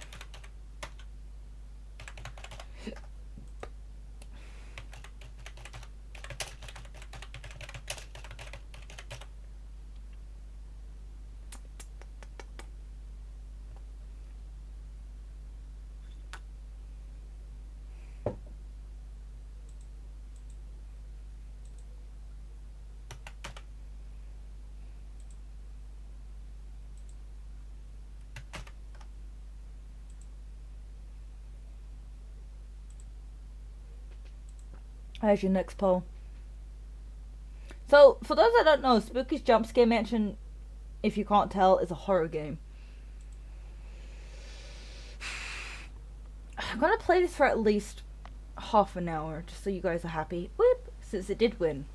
Here's your next poll. So, for those that don't know, Spooky's Jumpscare Mansion, if you can't tell, is a horror game. I'm gonna play this for at least half an hour, just so you guys are happy. Whoop! Since it did win.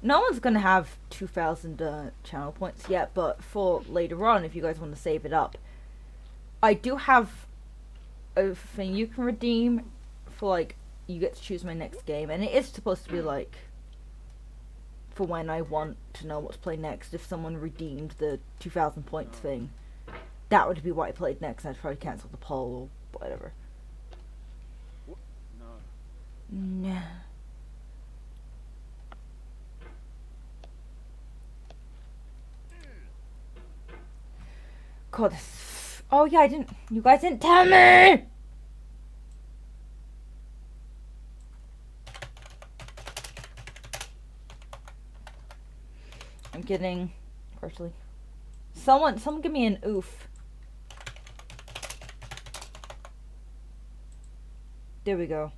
No one's gonna have 2,000 channel points yet, but for later on, if you guys want to save it up, I do have a thing you can redeem for, like, you get to choose my next game, and it is supposed to be like for when I want to know what to play next. If someone redeemed the 2,000 points thing, that would be what I played next. I'd probably cancel the poll or whatever. Nah. God, this. Oh yeah, I didn't. You guys didn't tell me. I'm getting partially. Someone give me an oof. There we go.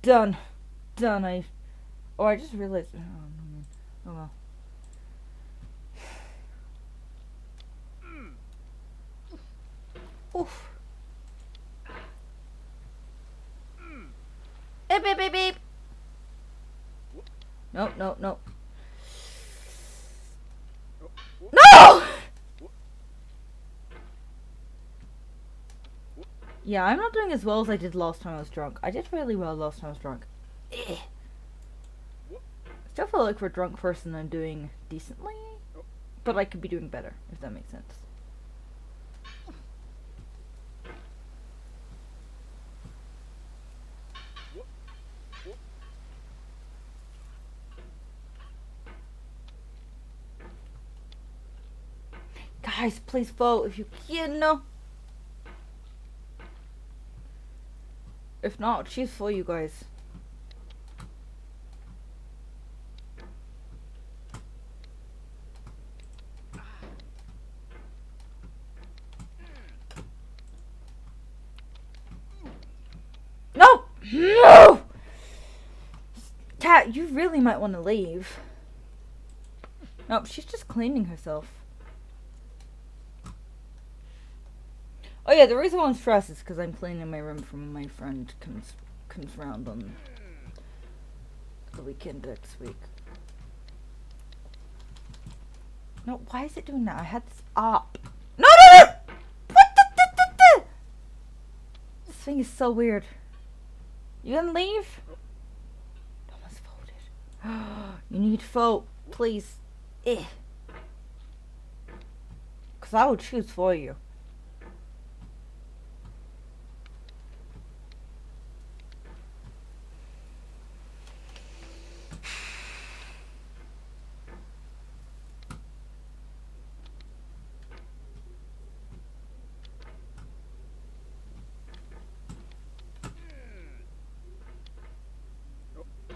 Done. I just realized. Oh well. Oof. Beep beep beep beep. Nope. No! Yeah, I'm not doing as well as I did last time I was drunk. I did really well last time I was drunk. Still feel like for a drunk person I'm doing decently, but I could be doing better, if that makes sense. Guys, please vote if you can. If not, I'll choose for you guys. No! Cat, you really might want to leave. Nope, she's just cleaning herself. Oh yeah, the reason why I'm stressed is because I'm cleaning my room from when my friend comes round on the weekend next week. No, why is it doing that? I had this up. No! What? This thing is so weird. You gonna leave? No one's voted. You need to vote, please. Because I will choose for you.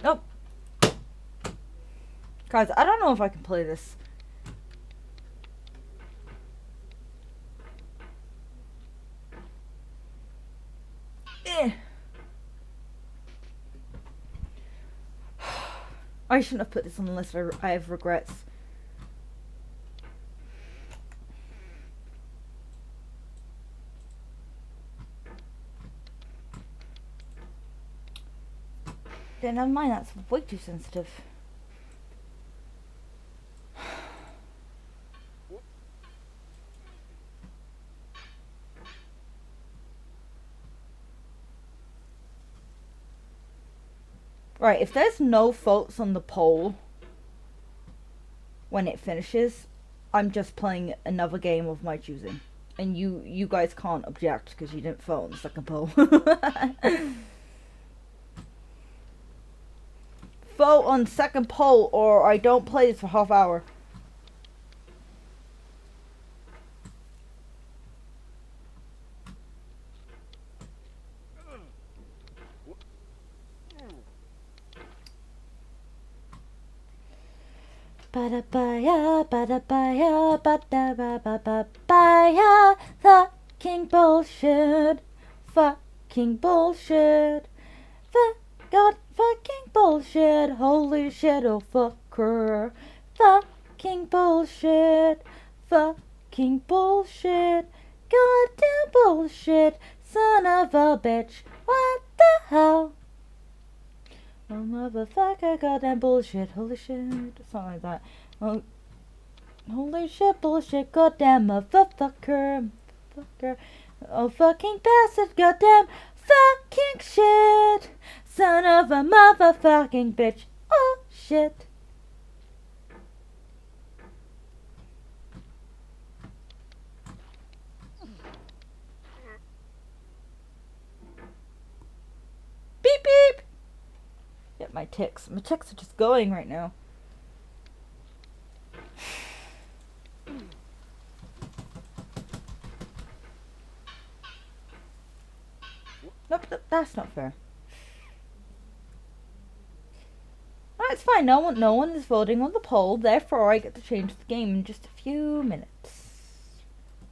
Nope. Guys, I don't know if I can play this. I shouldn't have put this on the list. I have regrets. Yeah, never mind, that's way too sensitive. Right, if there's no votes on the poll when it finishes, I'm just playing another game of my choosing. And you guys can't object because you didn't vote on the second poll. Vote on second poll or I don't play this for half hour. Ba-da-ba-ya, ba-da-ba-ya, ba-da-ba-ba-ba-ba-ya. Fucking bullshit. Fucking bullshit. God, fucking bullshit. Holy shit, oh fucker. Fucking bullshit. Fucking bullshit. Goddamn bullshit. Son of a bitch. What the hell? Oh motherfucker, goddamn bullshit, holy shit, something like that. Oh, holy shit, bullshit, goddamn motherfucker, fucker. Oh fucking bastard, goddamn fucking shit, son of a motherfucking bitch. Oh shit. Beep beep. Get my ticks. My ticks are just going right now. Nope, that's not fair. Oh, it's fine. No one is voting on the poll. Therefore, I get to change the game in just a few minutes.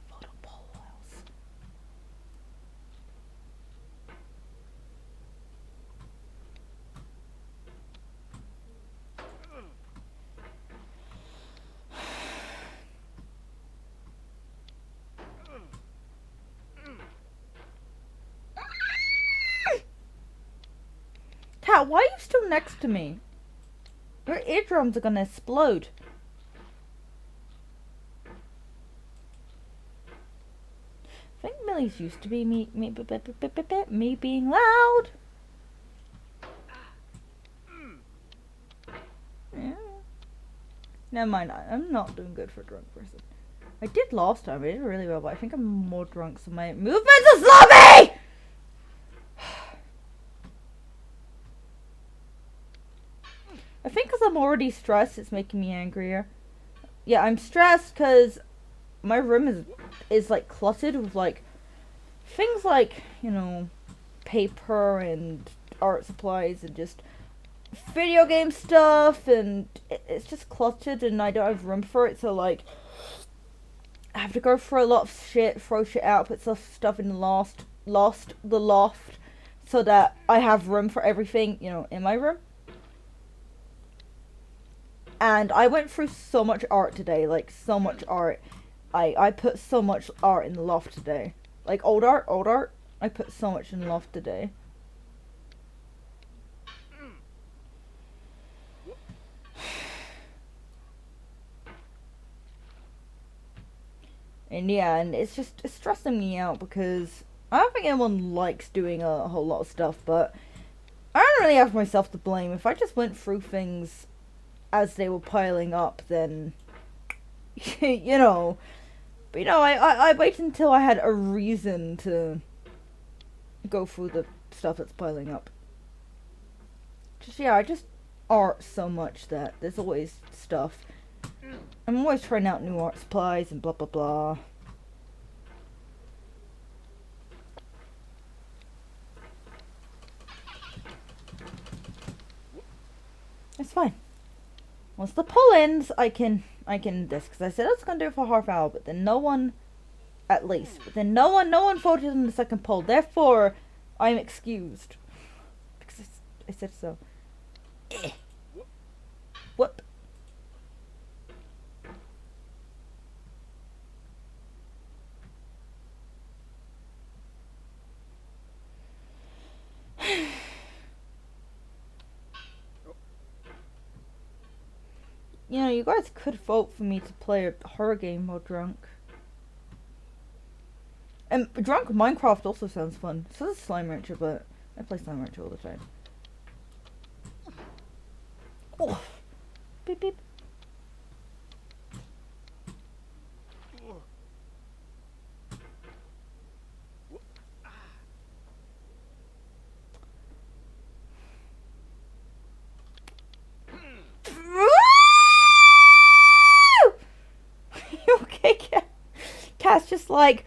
Vote on poll else. Cat, why are you still next to me? Your eardrums are gonna explode. I think Millie's used to be me being loud. Yeah. Never mind, I'm not doing good for a drunk person. I did last time, I did really well, but I think I'm more drunk, so my movements are sloppy! I think because I'm already stressed, it's making me angrier. Yeah, I'm stressed because my room is like cluttered with like things like, you know, paper and art supplies and just video game stuff, and it's just cluttered and I don't have room for it, so like I have to go through a lot of shit, throw shit out, put stuff in the loft so that I have room for everything, you know, in my room. And I went through so much art today, like so much art. I put so much art in the loft today. Like old art. I put so much in the loft today. And yeah, and it's stressing me out because I don't think anyone likes doing a whole lot of stuff, but I don't really have myself to blame. If I just went through things as they were piling up, then you know. But you know, I waited until I had a reason to go through the stuff that's piling up. I just art so much that there's always stuff. I'm always trying out new art supplies and blah blah blah. It's fine. Once the poll ends, I can this, because I said I was gonna do it for half hour, but then no one voted in the second poll. Therefore, I'm excused because I said so. Whoop. You know, you guys could vote for me to play a horror game while drunk. And drunk Minecraft also sounds fun. So does Slime Rancher, but I play Slime Rancher all the time. Oh. Beep beep. You okay, Cat? Cat's just like,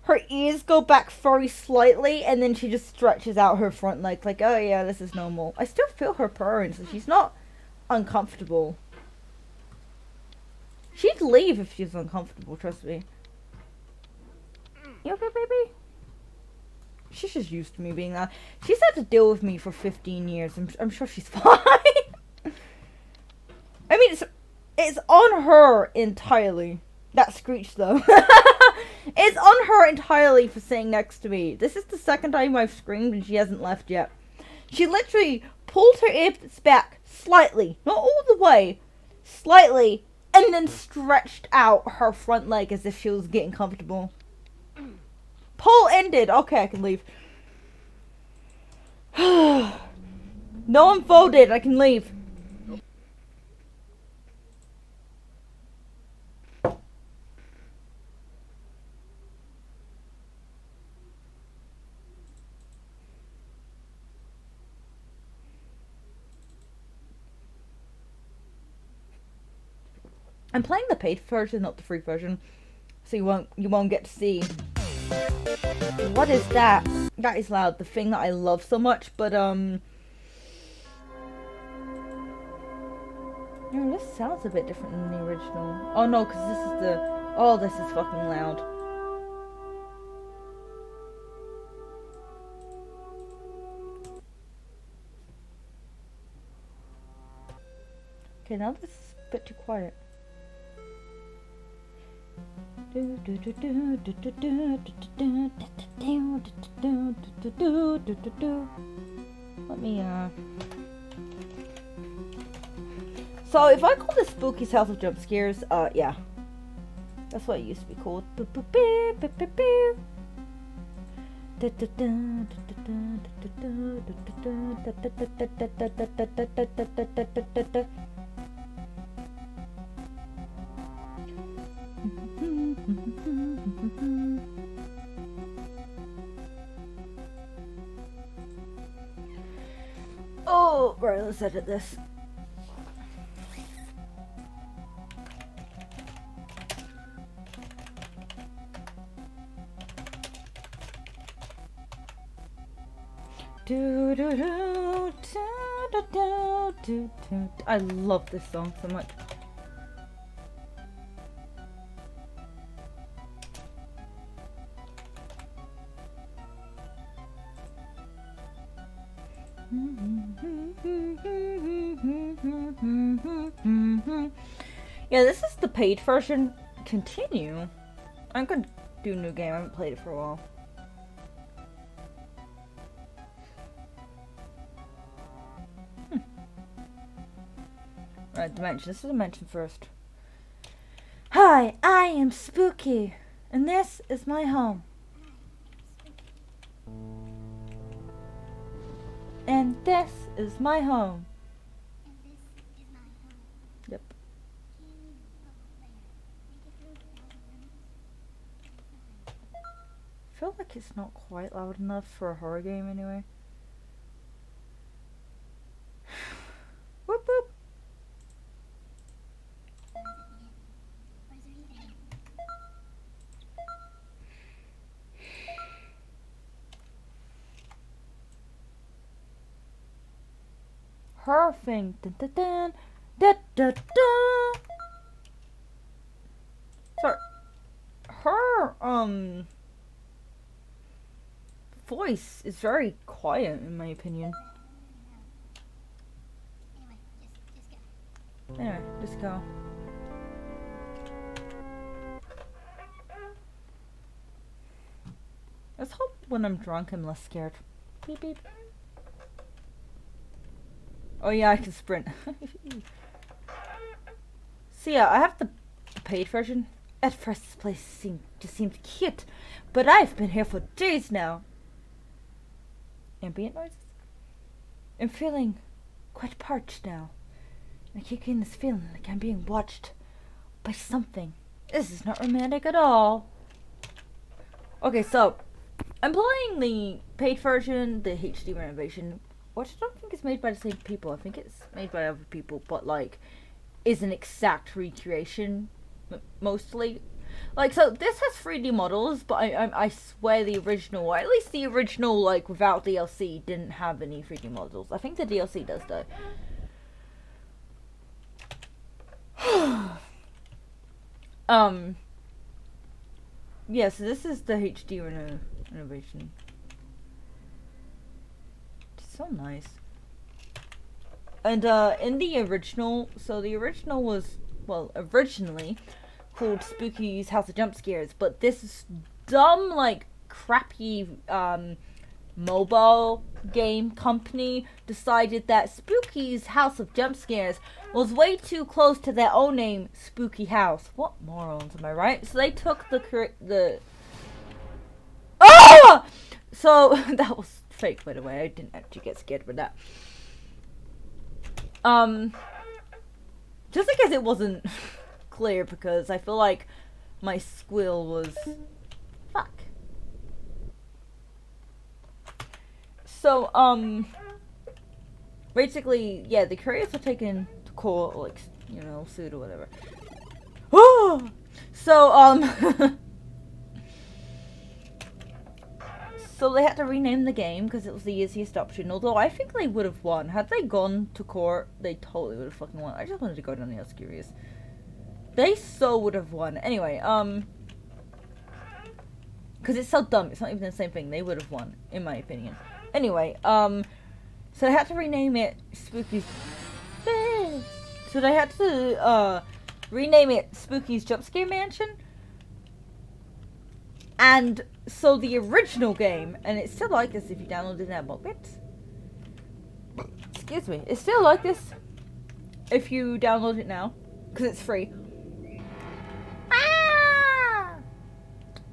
her ears go back very slightly, and then she just stretches out her front leg, like, oh yeah, this is normal. I still feel her purring, so she's not uncomfortable. She'd leave if she's uncomfortable, trust me. You okay, baby? She's just used to me being that. She's had to deal with me for 15 years. I'm sure she's fine. I mean, it's on her entirely. That screech, though. It's on her entirely for sitting next to me. This is the second time I've screamed and she hasn't left yet. She literally pulled her ears back slightly. Not all the way. Slightly. And then stretched out her front leg as if she was getting comfortable. Poll ended. Okay, I can leave. No one voted. I can leave. I'm playing the paid version, not the free version, so you won't get to see. What is that? That is loud. The thing that I love so much, but this sounds a bit different than the original. Oh no, because this is the. Oh, this is fucking loud. Okay, now this is a bit too quiet. Let me So if I call this Spooky's House of Jumpscares, yeah. That's what it used to be called. Oh, right, let's edit this. I love this song so much. Yeah, this is the paid version. Continue. I'm gonna do a new game. I haven't played it for a while. Right, dimension. This is dimension first. Hi, I am Spooky, and this is my home. And this is my home. Yep. I feel like it's not quite loud enough for a horror game anyway. Whoop whoop. Her thing. Dun, dun, dun, dun, dun, dun. Sorry. Her voice is very quiet in my opinion. Anyway, just go. Let's hope when I'm drunk I'm less scared. Beep beep. Oh yeah, I can sprint. So yeah, I have the paid version. At first this place seemed cute, but I've been here for days now. Ambient noises? I'm feeling quite parched now. I keep getting this feeling like I'm being watched by something. This is not romantic at all. Okay, so I'm playing the paid version, the HD renovation, which I don't think is made by the same people. I think it's made by other people, but like is an exact recreation mostly. Like, so this has 3D models, but I swear the original, or at least the original, like without DLC, didn't have any 3D models. I think the DLC does though. Yeah, so this is the HD renovation. It's so nice. And in the original, so the original was, well, originally called Spooky's House of Jumpscares, but this dumb, like, crappy mobile game company decided that Spooky's House of Jumpscares was way too close to their own name, Spooky House. What morons, am I right? So they took the oh! So that was fake, by the way. I didn't actually get scared with that. Just in case it wasn't clear, because I feel like my squeal was fuck. So basically, yeah, the creators were taken to court, like, you know, sued or whatever. Oh! So so they had to rename the game because it was the easiest option, although I think they would have won. Had they gone to court, they totally would have fucking won. I just wanted to go down there, I was curious. They so would have won. Anyway, because it's so dumb, it's not even the same thing. They would have won, in my opinion. Anyway, so they had to rename it Spooky's... So they had to, rename it Spooky's Jumpscare Mansion. And so the original game, and it's still like this if you download it at Bookbits. Excuse me. It's still like this if you download it now, because it's free. Ah!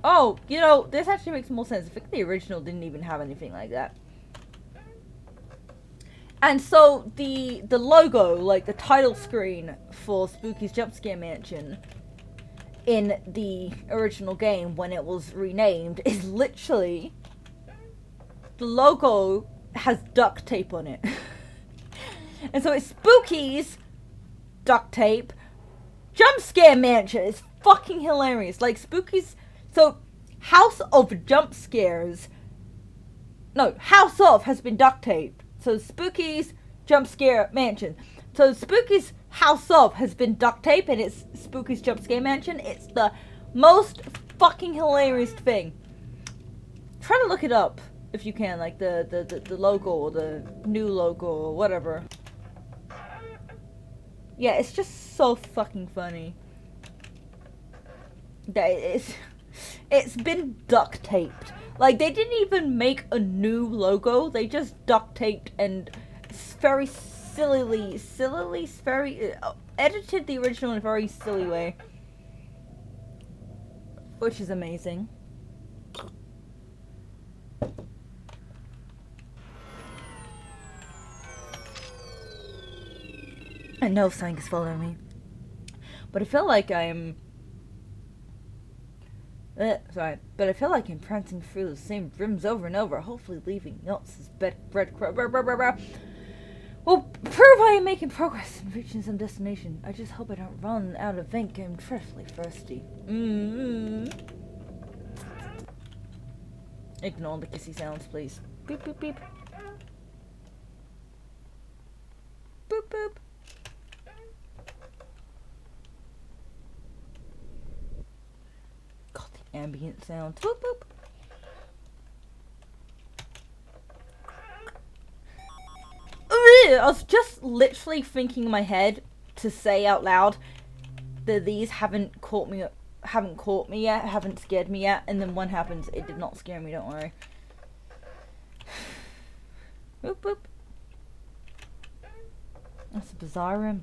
Oh, you know, this actually makes more sense. I think the original didn't even have anything like that. And so the logo, like the title screen for Spooky's Jumpscare Mansion in the original game when it was renamed is literally, the logo has duct tape on it. And so it's Spooky's duct tape Jumpscare Mansion. It's fucking hilarious. Like Spooky's, so House of Jumpscares, no, House of has been duct taped. So Spooky's Jumpscare Mansion. So Spooky's House of has been duct tape, and it's Spooky's Jumpscare Mansion. It's the most fucking hilarious thing. Try to look it up if you can, like the logo or the new logo or whatever. Yeah, it's just so fucking funny. That it's been duct taped. Like, they didn't even make a new logo. They just duct taped and very sillily, very edited the original in a very silly way, which is amazing. I know something is following me, but I feel like I'm. But I feel like I'm prancing through the same rooms over and over, hopefully leaving notes as breadcrumbs. Will prove I am making progress in reaching some destination. I just hope I don't run out of ink. I'm dreadfully thirsty. Ignore the kissy sounds, please. Beep, beep, beep. Boop, boop. God, the ambient sounds. Boop, boop. I was just literally thinking in my head to say out loud that these haven't caught me yet, haven't scared me yet, and then one happens. It did not scare me, don't worry. Boop, boop. That's a bizarre room.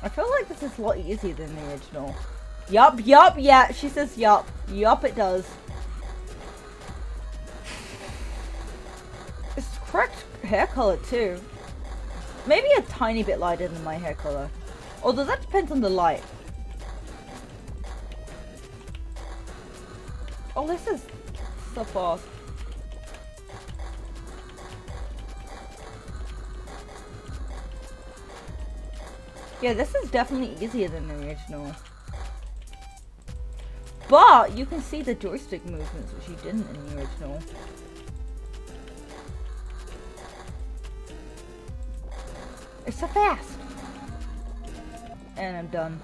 I feel like this is a lot easier than the original. Yup, yeah, she says yup. Yup, it does. It's the correct hair color too. Maybe a tiny bit lighter than my hair color. Although that depends on the light. Oh, this is so fast. Yeah, this is definitely easier than the original. But you can see the joystick movements, which you didn't in the original. It's so fast. And I'm done.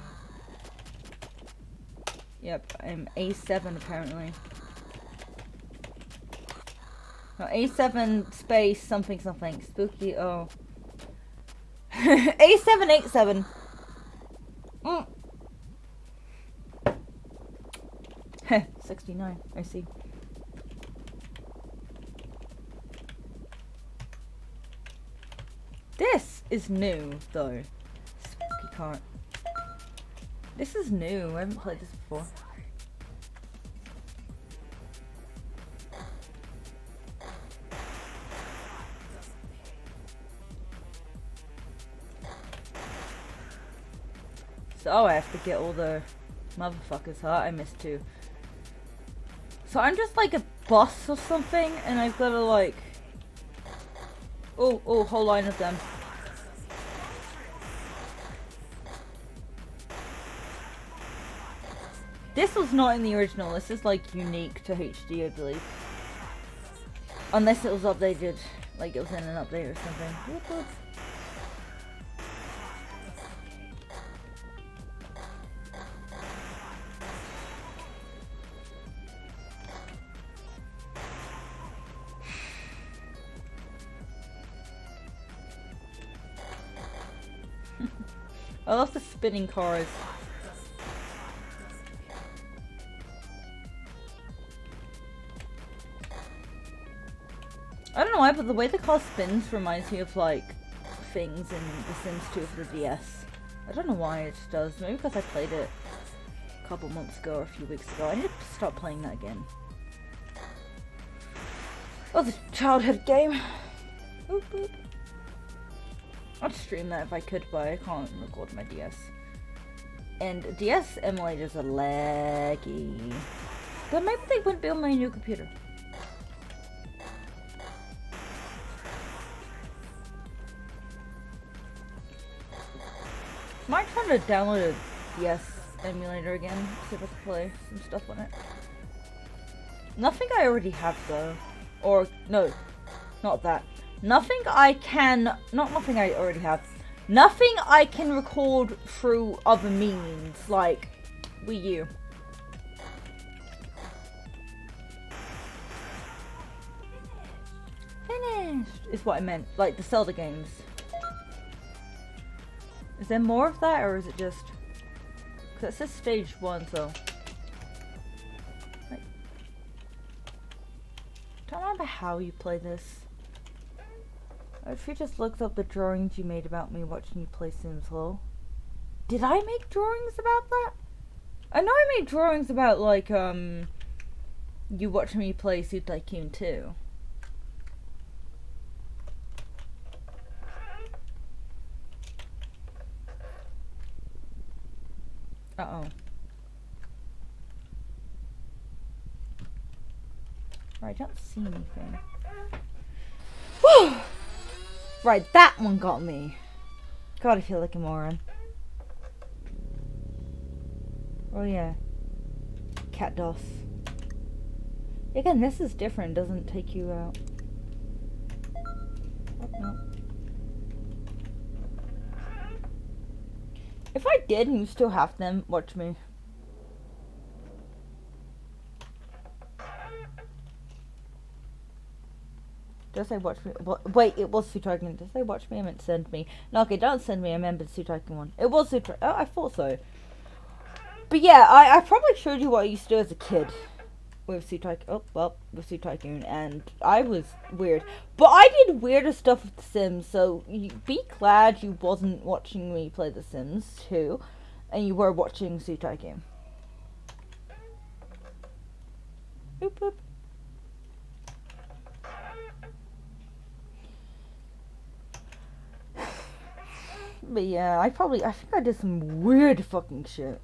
Yep, I'm A7 apparently. No, A7 space something something. Spooky, oh. A787. Mm. 69, I see. This is new, though. Spooky cart. This is new. I haven't played this before. So I have to get all the motherfuckers, huh? I missed two. So I'm just like a boss or something, and I've got to like... Oh, whole line of them. This was not in the original. This is like unique to HD, I believe. Unless it was updated, like it was in an update or something. Whoop, whoop. I love the spinning cars. I don't know why, but the way the car spins reminds me of like things in The Sims 2 for the DS. I don't know why it just does. Maybe because I played it a couple months ago or a few weeks ago. I need to start playing that again. Oh, the childhood game. Boop, boop. I'd stream that if I could, but I can't record my DS. And DS emulators are laggy. But maybe they wouldn't be on my new computer. Might try to download a DS emulator again, see if I can play some stuff on it. Nothing I already have though. Or, no, not that. Nothing I can, not nothing I already have. Nothing I can record through other means, like Wii U. Finished is what I meant, like the Zelda games. Is there more of that, or is it just... Because it says stage 1, so... Like, don't remember how you play this. If you just looked up the drawings you made about me watching you play Sims Lol. Did I make drawings about that? I know I made drawings about, like, you watching me play Super Tycoon 2. Uh-oh. Right, I don't see anything. Whew! Right, that one got me. God, I feel like a moron. Oh yeah. Cat DOS. Again, this is different. It doesn't take you out. Oh, no. If I did and you still have them, watch me. Does I watch me? Wait, it was Sutaiken. Does I watch me? I meant send me. No, okay, don't send me. I remembered Sutaiken one. It was Sutaiken. Oh, I thought so. But yeah, I probably showed you what I used to do as a kid. with Sea Tycoon, and I was weird. But I did weirder stuff with The Sims, so be glad you wasn't watching me play The Sims 2, and you were watching Sea Tycoon. Boop, boop. But yeah, I think I did some weird fucking shit.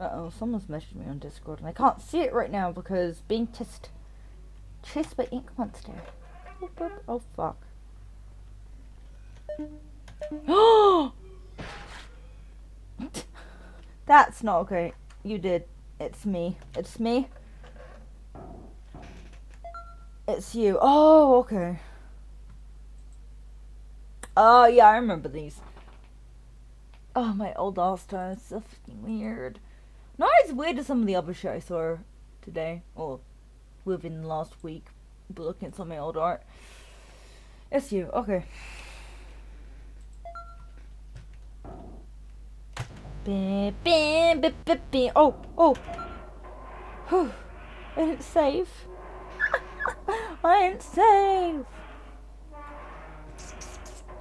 Uh-oh, someone's messaged me on Discord, and I can't see it right now because being chased by Ink Monster. Boop, boop. Oh, fuck. Oh! That's not okay. You did. It's me. It's me. It's you. Oh, okay. Oh, yeah, I remember these. Oh, my old All-Star is so fucking weird. Not as weird as some of the other shit I saw today, or within the last week, but looking at some of my old art. It's you, okay. Oh, oh. Whew. I didn't save. I didn't save.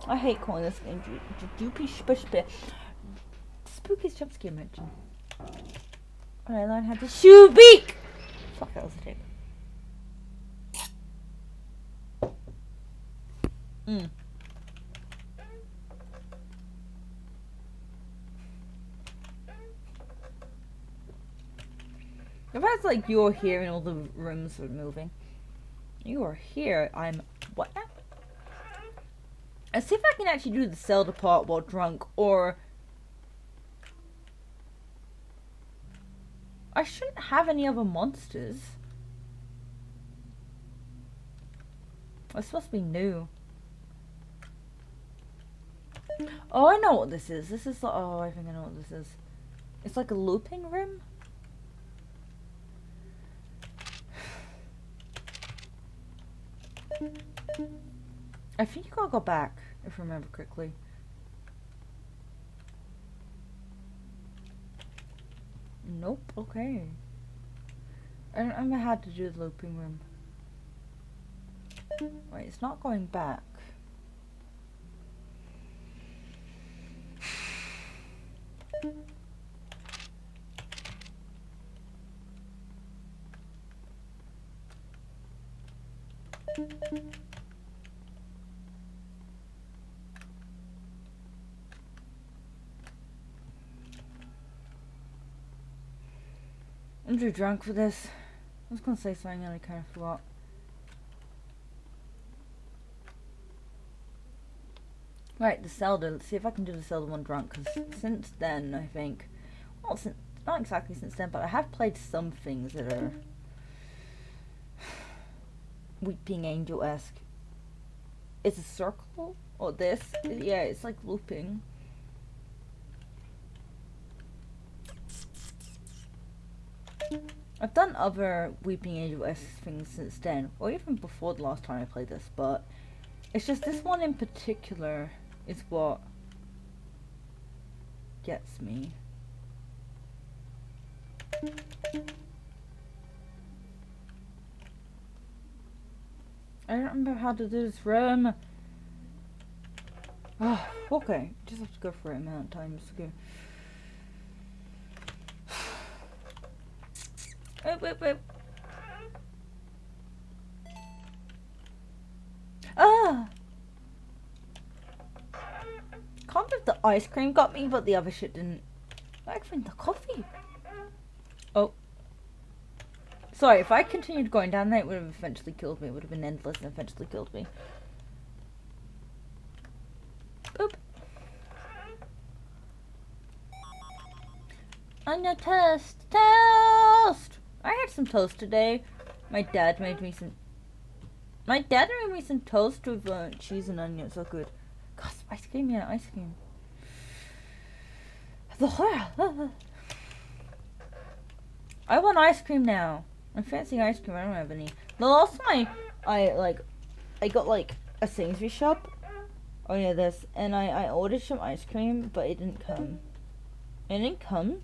I hate calling this game Spooky's Jumpscare mention. I learned how to shoe beak! Fuck, that was a tip. If it's like you're here and all the rooms are moving. You are here, I'm... What now? Let's see if I can actually do the Zelda part while drunk, or... I shouldn't have any other monsters. It's supposed to be new. Oh, I know what this is. This is like... Oh, I think I know what this is. It's like a looping room? I think you gotta go back, if I remember correctly. Nope, okay. I don't remember how to do the looping room. Wait, it's not going back. I'm too drunk for this. I was gonna say something and I kind of forgot. Right, the Zelda. Let's see if I can do the Zelda one drunk, because since then, I think... Well, since, not exactly since then, but I have played some things that are... Weeping Angel-esque. It's a circle? Or this? Yeah, it's like looping. I've done other Weeping Angel-esque things since then, or even before the last time I played this, but it's just this one in particular is what gets me. I don't remember how to do this room. Oh, okay. Just have to go for it amount of times. Okay. Wait. Ah! Can't believe the ice cream got me, but the other shit didn't. I think the coffee. Oh. Sorry, if I continued going down there, it would have eventually killed me. It would have been endless and eventually killed me. Boop. On your toast. Toast! I had some toast today. My dad made me some toast with cheese and onions. So good. God, ice cream, yeah, ice cream. I want ice cream now. I'm fancy ice cream. I don't have any. The last time I got like a Sainsbury's shop. Oh yeah, this. And I ordered some ice cream, but it didn't come. It didn't come?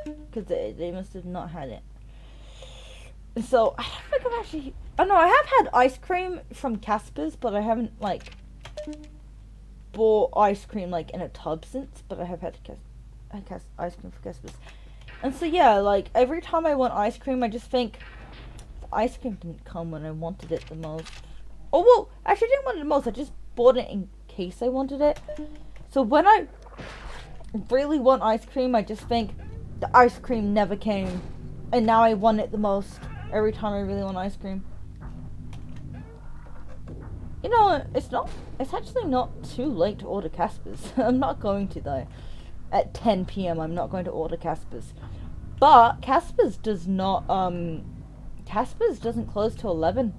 Because they must have not had it. So, I don't think I've actually... Oh no, I have had ice cream from Casper's, but I haven't, like, bought ice cream, like, in a tub since. But I have had ice cream from Casper's. And so, yeah, like, every time I want ice cream, I just think... The ice cream didn't come when I wanted it the most. Oh, well, actually, I didn't want it the most. I just bought it in case I wanted it. So, when I really want ice cream, I just think the ice cream never came. And now I want it the most. Every time I really want ice cream. You know, it's actually not too late to order Casper's. I'm not going to though. At 10 p.m. I'm not going to order Casper's. But Casper's does not, Casper's doesn't close till 11.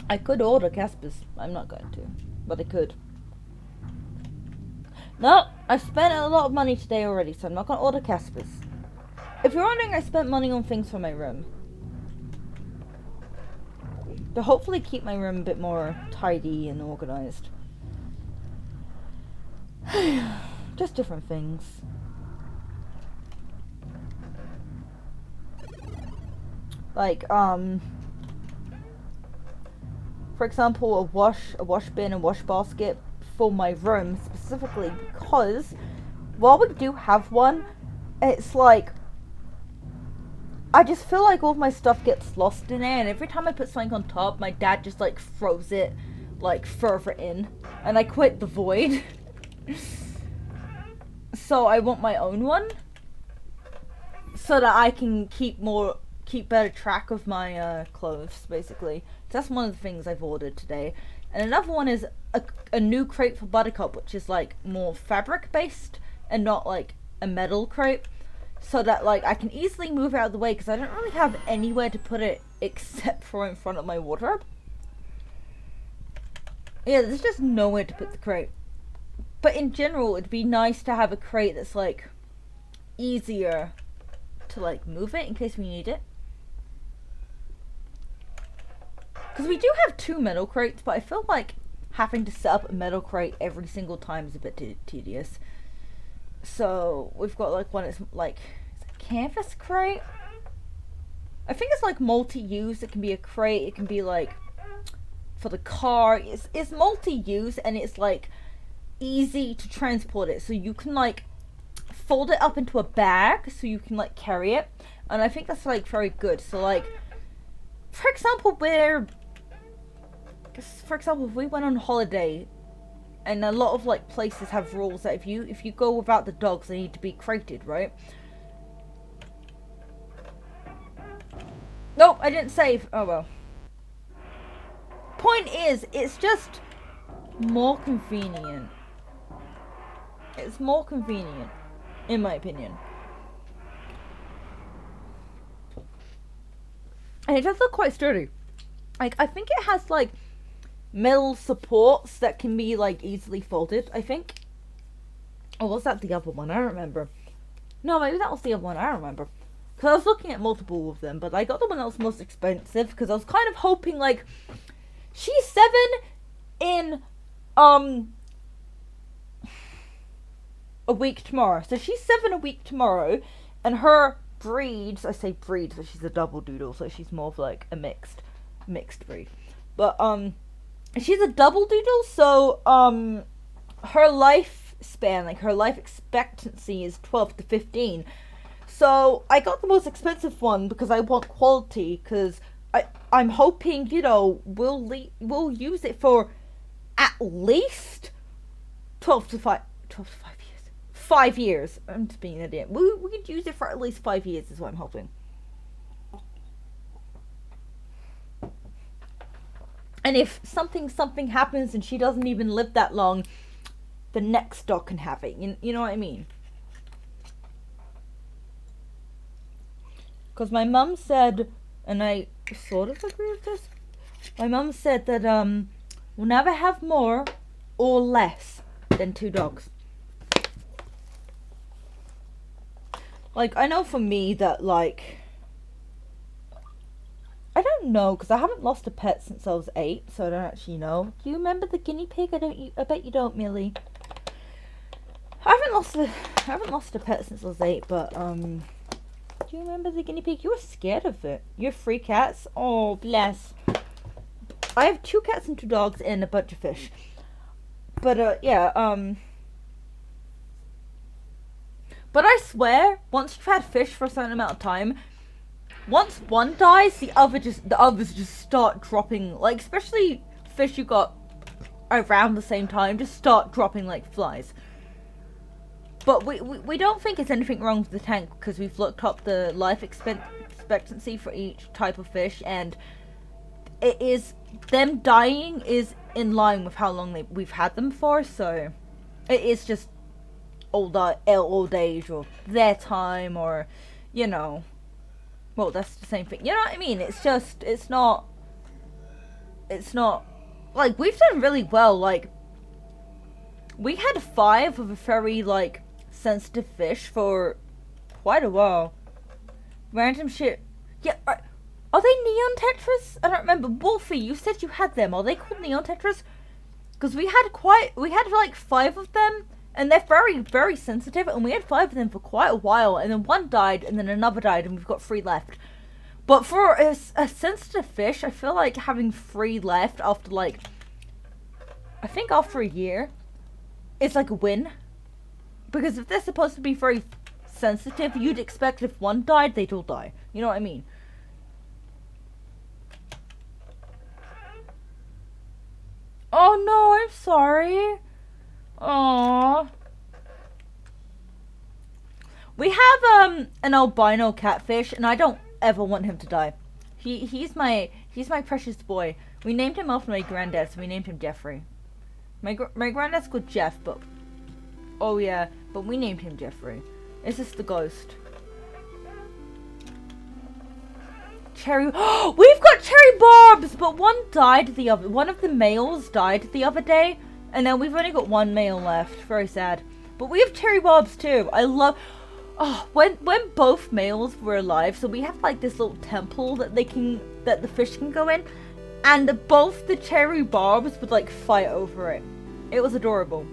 I could order Casper's. I'm not going to. But I could. No, I've spent a lot of money today already, so I'm not going to order Casper's. If you're wondering, I spent money on things for my room. To hopefully keep my room a bit more tidy and organized. Just different things. Like, for example, a wash bin and wash basket for my room specifically because while we do have one, it's like I just feel like all of my stuff gets lost in there, and every time I put something on top, my dad just like throws it like further in, and I quit the void. So I want my own one, so that I can keep better track of my clothes, basically. So that's one of the things I've ordered today. And another one is a new crate for Buttercup, which is like more fabric based and not like a metal crate. So that, like, I can easily move it out of the way because I don't really have anywhere to put it except for in front of my wardrobe. Yeah, there's just nowhere to put the crate. But in general, it'd be nice to have a crate that's, like, easier to, like, move it in case we need it. Because we do have 2 metal crates, but I feel like having to set up a metal crate every single time is a bit tedious. So we've got like one that's like a canvas crate. I think it's like multi-use. It can be a crate. It can be like for the car. It's multi-use and it's like easy to transport it. So you can like fold it up into a bag so you can like carry it. And I think that's like very good. So like, for example, if we went on holiday. And a lot of like places have rules that if you go without the dogs, they need to be crated, right? Nope, I didn't save. Oh well. Point is, it's just more convenient. It's more convenient, in my opinion. And it does look quite sturdy. Like, I think it has like metal supports that can be like easily folded, I think. Or was that the other one? I don't remember. No, maybe that was the other one. I don't remember. Because I was looking at multiple of them, but I got the one that was most expensive because I was kind of hoping like she's 7 in a week tomorrow. So she's 7 a week tomorrow, and her breeds, I say breeds, but she's a double doodle, so she's more of like a mixed breed. But she's a double doodle, so her lifespan, like her life expectancy is 12 to 15. So I got the most expensive one because I want quality, because I'm hoping, you know, we'll use it for at least 12 to 5 years. 5 years. I'm just being an idiot. We could use it for at least 5 years is what I'm hoping. And if something happens and she doesn't even live that long, the next dog can have it. You know what I mean? Because my mum said, and I sort of agree with this, my mum said that we'll never have more or less than 2 dogs. Like, I know for me that, like, I don't don't know, because I haven't lost a pet since I was 8, so I don't actually know. Do you remember the guinea pig? I bet you don't, Millie. I haven't lost a pet since I was 8, but do you remember the guinea pig? You were scared of it. You have 3 cats? Oh, bless. I have 2 cats and 2 dogs and a bunch of fish. But yeah, but I swear, once you've had fish for a certain amount of time, once one dies, the others just start dropping, like, especially fish you got around the same time, just start dropping like flies. But we don't think it's anything wrong with the tank, because we've looked up the life expectancy for each type of fish, and it is, them dying is in line with how long we've had them for, so it is just old age or their time, or, you know, well, that's the same thing, you know what I mean? It's just, it's not, like, we've done really well. Like, we had 5 of a very, like, sensitive fish for quite a while. Random shit. Yeah, are they neon tetras? I don't remember. Wolfie, you said you had them. Are they called neon tetras? Because we had like 5 of them, and they're very, very sensitive, and we had 5 of them for quite a while, and then one died, and then another died, and we've got 3 left. But for a sensitive fish, I feel like having 3 left after, like, I think after a year, it's like a win. Because if they're supposed to be very sensitive, you'd expect if one died, they'd all die. You know what I mean? Oh no, I'm sorry. Aww. We have an albino catfish, and I don't ever want him to die. He's my precious boy. We named him after my granddad, so we named him Jeffrey. My granddad's called Jeff, but oh yeah, but we named him Jeffrey. It's just the ghost. Cherry. We've got cherry barbs, but one of the males died the other day, and then we've only got 1 male left. Very sad. But we have cherry barbs too. I love. Oh, when both males were alive, so we have like this little temple that the fish can go in, and both the cherry barbs would like fight over it. It was adorable.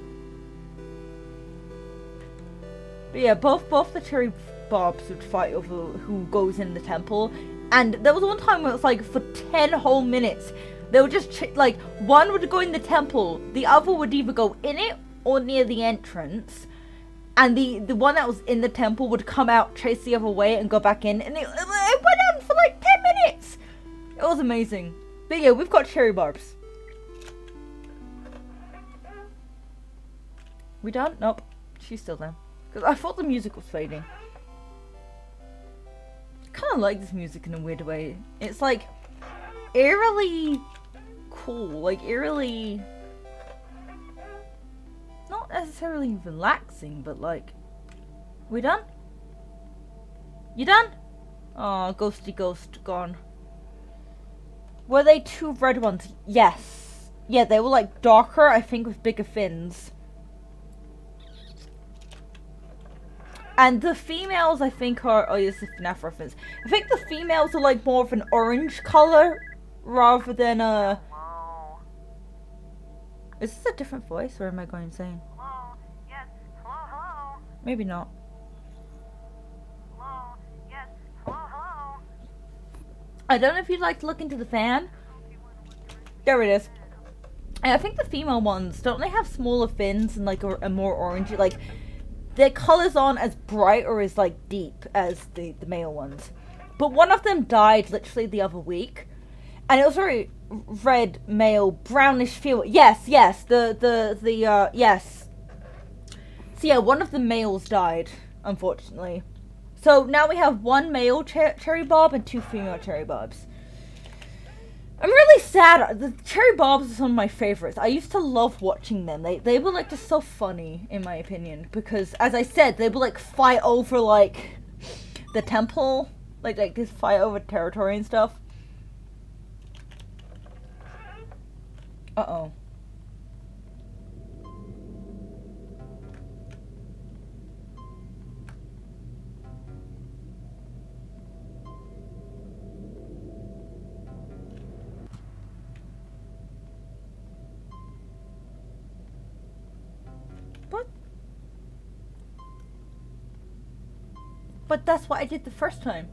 But yeah, both the cherry barbs would fight over who goes in the temple. And there was one time where it was like for 10 whole minutes, they would just like, one would go in the temple, the other would either go in it or near the entrance, and the one that was in the temple would come out, chase the other way, and go back in, and it went on for like 10 minutes. It was amazing. But yeah, we've got cherry barbs. We done? Nope. She's still there. Because I thought the music was fading. I kind of like this music in a weird way. It's like eerily cool. Like eerily... not necessarily relaxing, but like... We done? You done? Oh, ghosty ghost gone. Were they 2 red ones? Yes. Yeah, they were like darker, I think, with bigger fins. And the females, I think, are... oh, this is a FNAF reference. I think the females are like more of an orange color rather than a... Is this a different voice, or am I going insane? Hello? Yes. Hello, hello? Maybe not. Hello? Yes. Hello, hello? I don't know if you'd like to look into the fan. There it is. And I think the female ones, don't they have smaller fins and like a more orangey, like... their colors aren't as bright or as like deep as the male ones. But one of them died literally the other week. And it was very red, male, brownish feel. Yes, yes, yes. So yeah, one of the males died, unfortunately. So now we have 1 male cherry barb and 2 female cherry barbs. I'm really sad. The cherry barbs are some of my favorites. I used to love watching them. They were like just so funny, in my opinion, because as I said, they would like fight over like the temple, like this fight over territory and stuff. Uh-oh. but that's what I did the first time.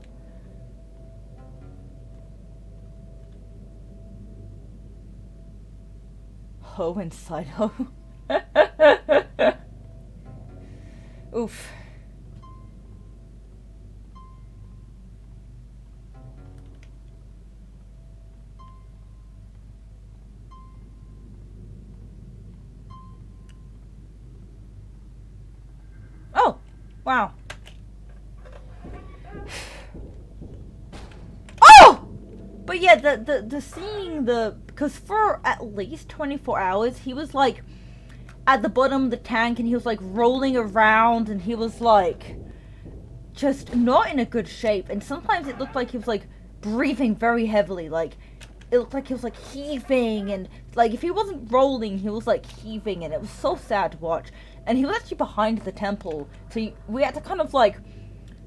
Ho inside ho. Oof. Oh, wow. Oh! But yeah, the seeing because for at least 24 hours, he was like at the bottom of the tank and he was like rolling around and he was like just not in a good shape. And sometimes it looked like he was like breathing very heavily. Like it looked like he was like heaving, and like if he wasn't rolling, he was like heaving, and it was so sad to watch. And he was actually behind the temple, so we had to kind of like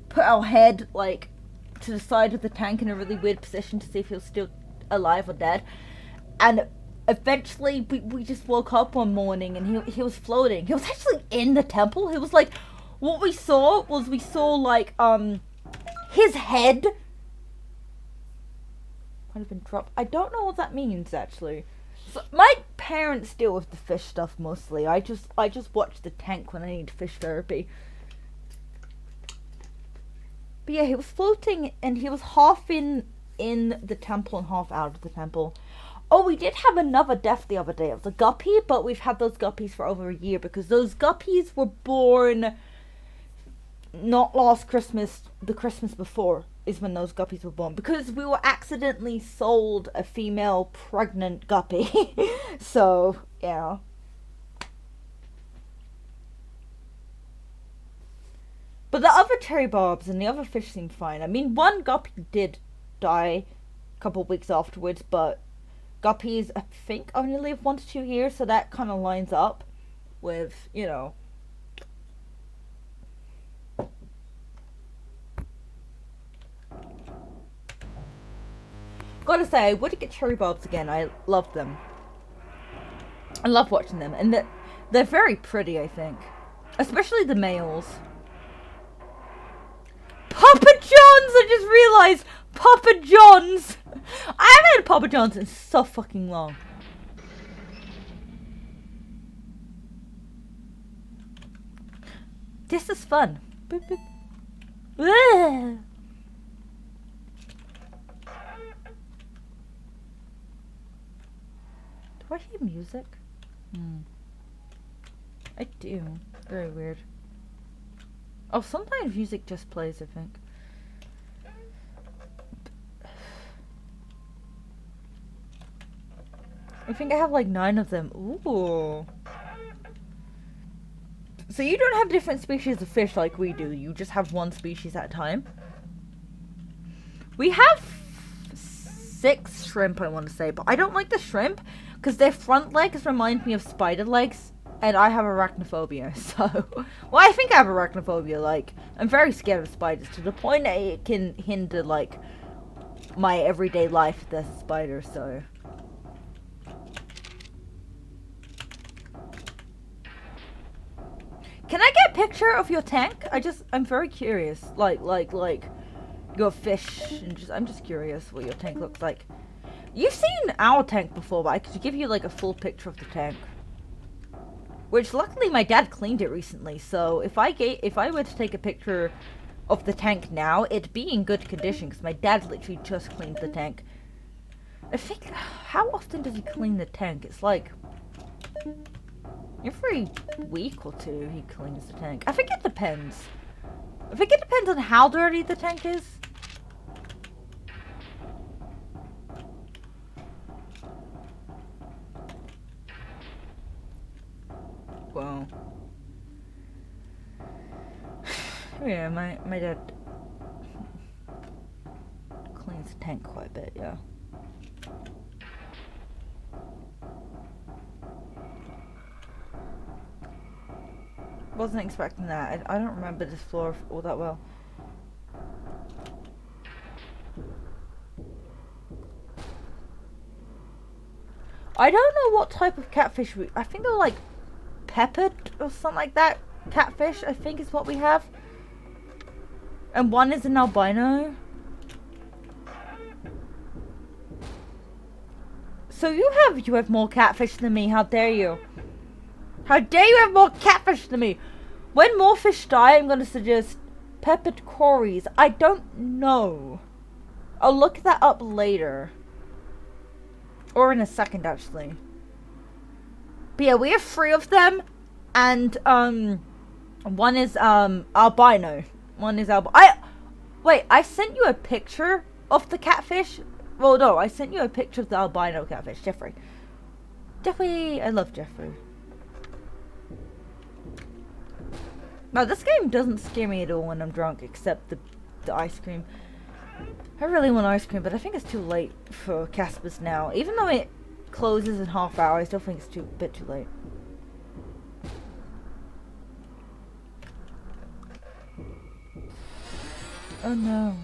put our head like to the side of the tank in a really weird position to see if he was still alive or dead. And eventually we just woke up one morning and he was floating. He was actually in the temple. He was like, what we saw like his head might have been dropped. I don't know what that means actually. So my parents deal with the fish stuff mostly. I just watch the tank when I need fish therapy. But yeah, he was floating and he was half in the temple and half out of the temple. Oh, we did have another death the other day. It was a guppy, but we've had those guppies for over a year because those guppies were born not last Christmas, the Christmas before is when those guppies were born, because we were accidentally sold a female pregnant guppy. So, yeah. But the other cherry barbs and the other fish seemed fine. I mean, one guppy did die a couple of weeks afterwards, but guppies, I think, only live 1 to 2 years, so that kind of lines up with, you know. Gotta say, I would get cherry barbs again. I love them. I love watching them, and they're very pretty, I think. Especially the males. Papa John's! I just realised! Papa John's! I haven't had Papa John's in so fucking long. This is fun. Boop, boop. Ugh. Do I hear music? I do. Very weird. Oh, sometimes music just plays, I think. I think I have like 9 of them. Ooh. So you don't have different species of fish like we do. You just have one species at a time. We have 6 shrimp, I want to say, but I don't like the shrimp because their front legs remind me of spider legs, and I have arachnophobia. So, well, I think I have arachnophobia. Like, I'm very scared of spiders to the point that it can hinder like my everyday life if there's a spider. So. Can I get a picture of your tank? I'm very curious. Like your fish, and I'm just curious what your tank looks like. You've seen our tank before, but I could give you like a full picture of the tank. Which luckily my dad cleaned it recently, so if I were to take a picture of the tank now, it'd be in good condition because my dad literally just cleaned the tank. I think, how often does he clean the tank? It's like every week or 2 he cleans the tank. I think it depends. I think it depends on how dirty the tank is. Well, yeah, my dad cleans the tank quite a bit, yeah. Wasn't expecting that. I don't remember this floor all that well. I don't know what type of catfish I think they're like peppered or something like that. Catfish, I think, is what we have. And one is an albino. So you have more catfish than me. How dare you? How dare you have more catfish than me? When more fish die, I'm gonna suggest peppered cories. I don't know. I'll look that up later. Or in a second, actually. But yeah, we have 3 of them. And, one is, albino. One is wait, I sent you a picture of the catfish? Well, no, I sent you a picture of the albino catfish, Jeffrey. Jeffrey, I love Jeffrey. Now, this game doesn't scare me at all when I'm drunk, except the ice cream. I really want ice cream, but I think it's too late for Casper's now. Even though it closes in half hour, I still think it's a bit too late. Oh no.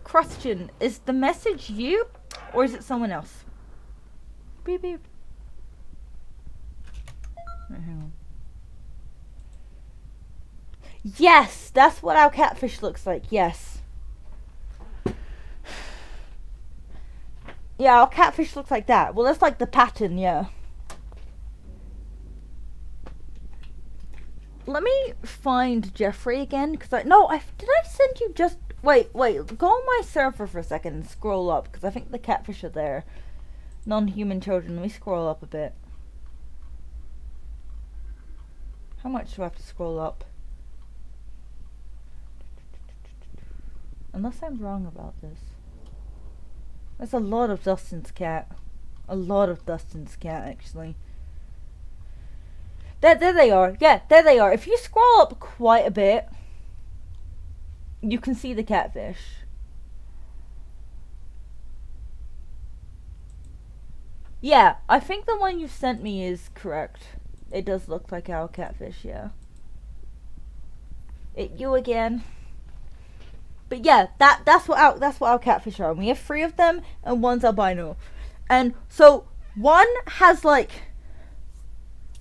Question, is the message you, or is it someone else? Beep beep. Right, hang on. Yes, that's what our catfish looks like, yes. Yeah, our catfish looks like that. Well, that's like the pattern, yeah. Let me find Jeffrey again, because did I send you just, wait, go on my server for a second and scroll up, because I think the catfish are there. Non-human children, let me scroll up a bit. How much do I have to scroll up? Unless I'm wrong about this. There's a lot of Dustin's cat. A lot of Dustin's cat, actually. There they are. Yeah, there they are. If you scroll up quite a bit, you can see the catfish. Yeah, I think the one you sent me is correct. It does look like our catfish, yeah. You again. But yeah, that's what our catfish are. And we have 3 of them, and one's albino. And so one has like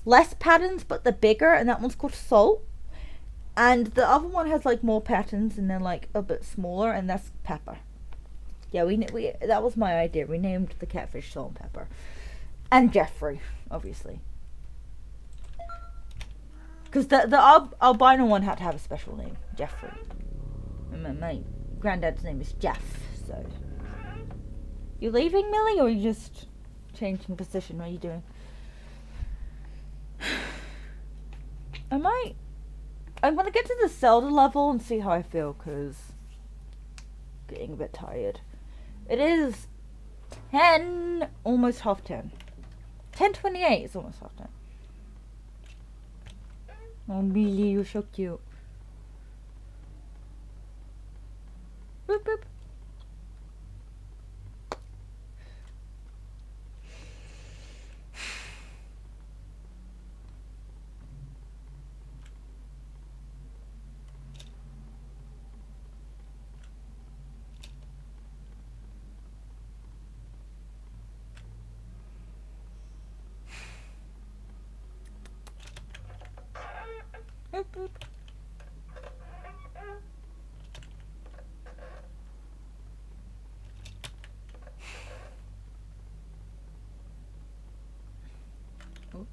less patterns, but they're bigger, and that one's called Salt. And the other one has like more patterns, and then like a bit smaller, and that's Pepper. Yeah, we that was my idea. We named the catfish Salt and Pepper, and Jeffrey, obviously, because the albino one had to have a special name, Jeffrey. And my granddad's name is Jeff. So, you leaving, Millie, or are you just changing position? What are you doing? I'm gonna get to the Zelda level and see how I feel, because getting a bit tired. It is 10, almost half 10. 10:28 is almost half 10. Oh, Millie, you're so cute. Boop boop. Boop boop. Oh.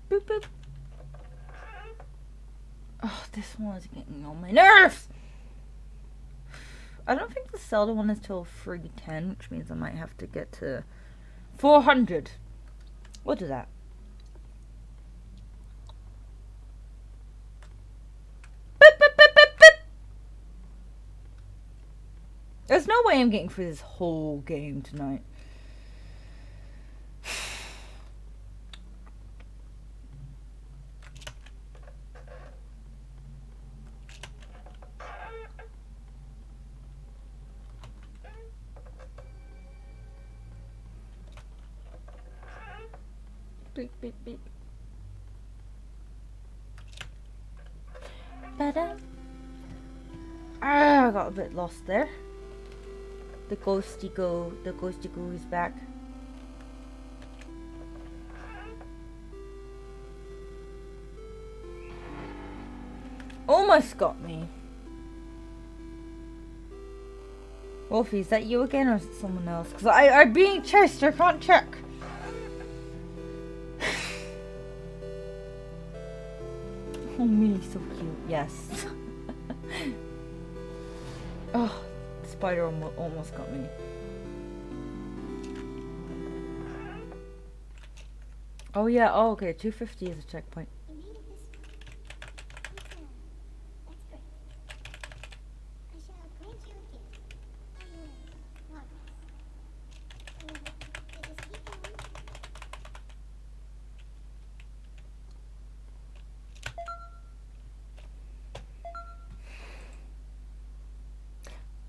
Boop boop. Oh, this one is getting on my nerves! I don't think the Zelda one is till 310, which means I might have to get to 400. What is that? Boop, boop, boop, boop, boop. There's no way I'm getting through this whole game tonight. Beep, beep, beep. Ba da. Ah, I got a bit lost there. The ghosty go is back. Almost got me. Wolfie, is that you again or is it someone else? Because I'm being chased, I can't check. Oh, me, so cute. Yes. Oh, the spider almost got me. Oh yeah, oh okay, 250 is a checkpoint.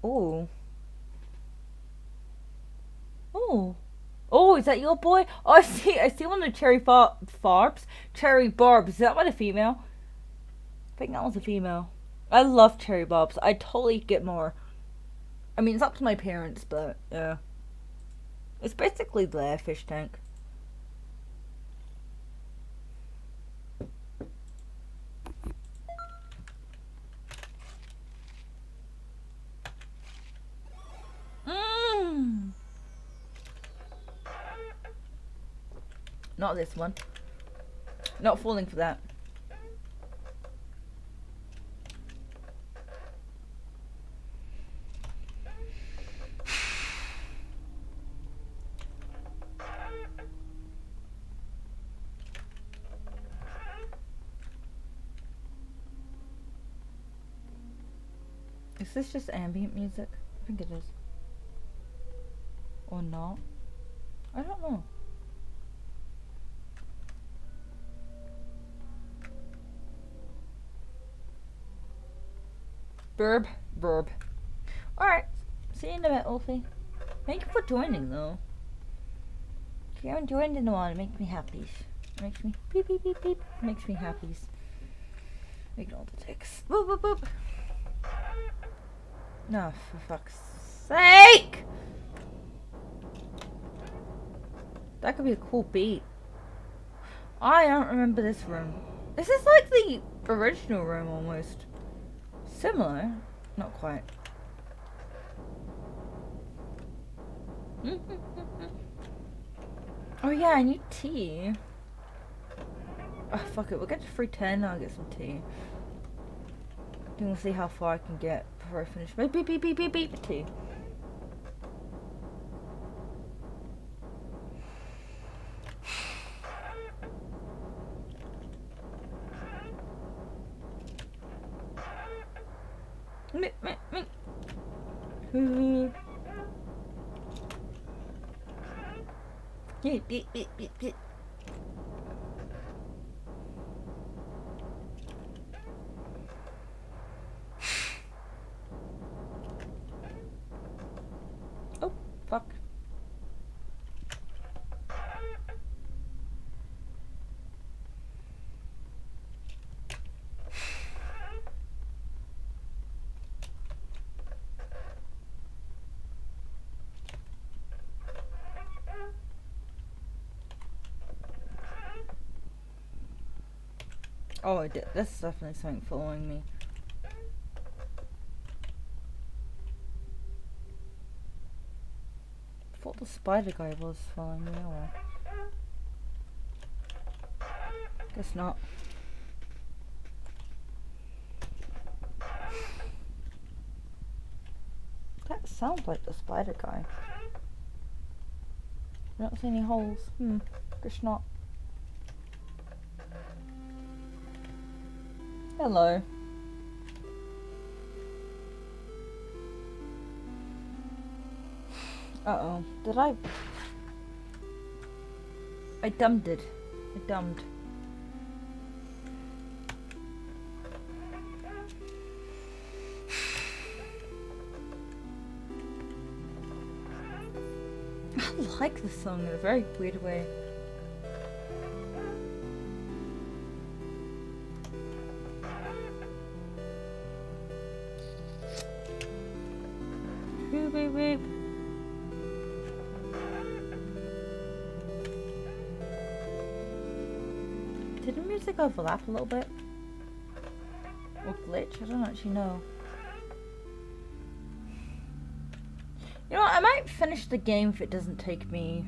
Oh. Oh. Oh, is that your boy? Oh, I see one of the cherry barbs. Cherry barbs. Is that one a female? I think that was a female. I love cherry barbs. I totally get more. I mean, it's up to my parents, but yeah. It's basically their fish tank. Mmm. Not this one. Not falling for that. Is this just ambient music? I think it is. Or not? I don't know. Burb. Alright. See you in a bit, Wolfie. Thank you for joining, though. If you haven't joined in a while, it makes me happy. It makes me beep beep beep beep. It makes me happy. Ignore the ticks. Boop boop boop. No, for fuck's sake! That could be a cool beat. I don't remember this room. This is like the original room almost. Similar. Not quite. Oh yeah, I need tea. Oh fuck it, we'll get to 310 and I'll get some tea. Then we'll see how far I can get before I finish my beep beep beep beep beep tea. Beep beep beep beep beep. Oh, fuck. Oh, I did. That's definitely something following me. I thought the spider guy was following me, or... Guess not. That sounds like the spider guy. I don't see any holes. Guess not. Hello. Uh-oh. Did I dumbed it. I dumbed. I like this song in a very weird way. beep, beep. Did the music overlap a little bit? Or glitch? I don't actually know. You know what? I might finish the game if it doesn't take me...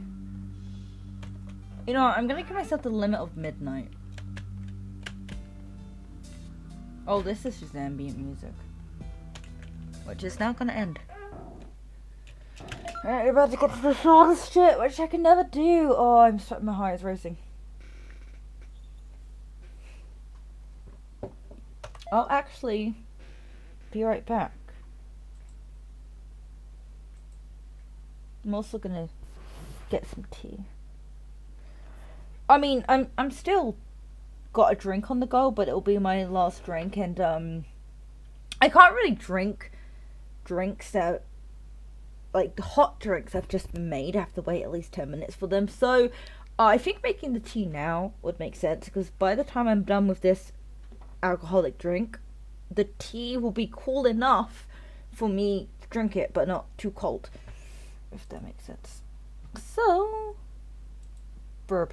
You know what? I'm gonna give myself the limit of midnight. Oh, this is just ambient music. Which is now gonna end. Alright, we're about to get to the shortest shit, which I can never do. Oh, I'm sweating, my heart is racing. I'll actually be right back. I'm also gonna get some tea. I mean, I'm still got a drink on the go, but it'll be my last drink, and I can't really drink drinks that, like, the hot drinks have just been made. I have to wait at least 10 minutes for them. So I think making the tea now would make sense, because by the time I'm done with this alcoholic drink, the tea will be cool enough for me to drink it, but not too cold, if that makes sense. So, burp.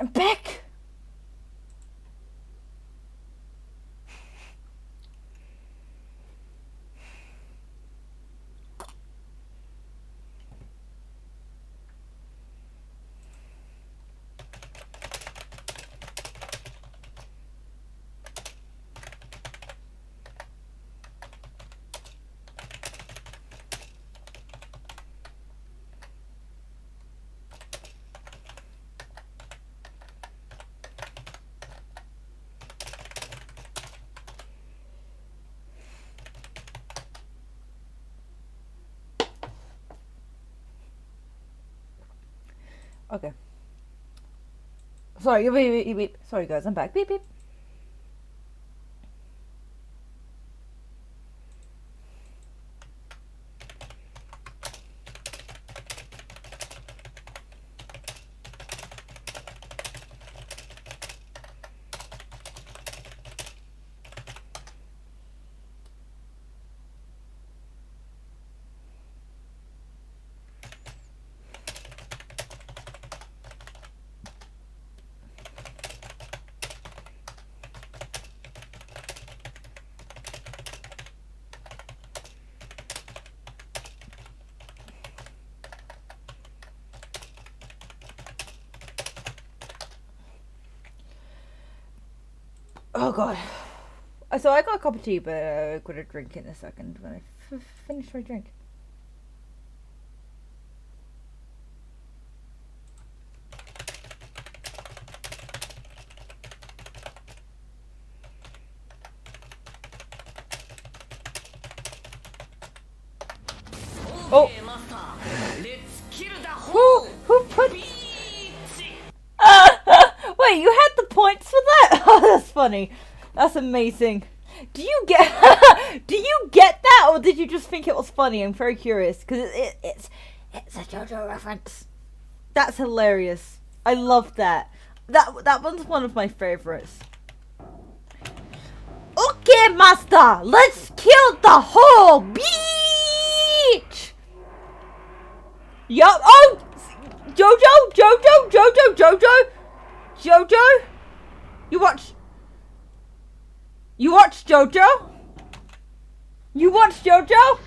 I'm back! Okay. Sorry, beep, beep, beep. Sorry guys, I'm back. Beep beep. Oh god. So I got a cup of tea, but I'm gonna drink it in a second when I finish my drink. Oh! Who put... Wait, you had the points for that? Oh, that's funny. That's amazing. Do you get do you get that, or did you just think it was funny? I'm very curious because it's a JoJo reference. That's hilarious. I love that. That one's one of my favorites. Okay, master, let's kill the whole beach. Yup. Oh, Jojo. You watch JoJo? You watch JoJo?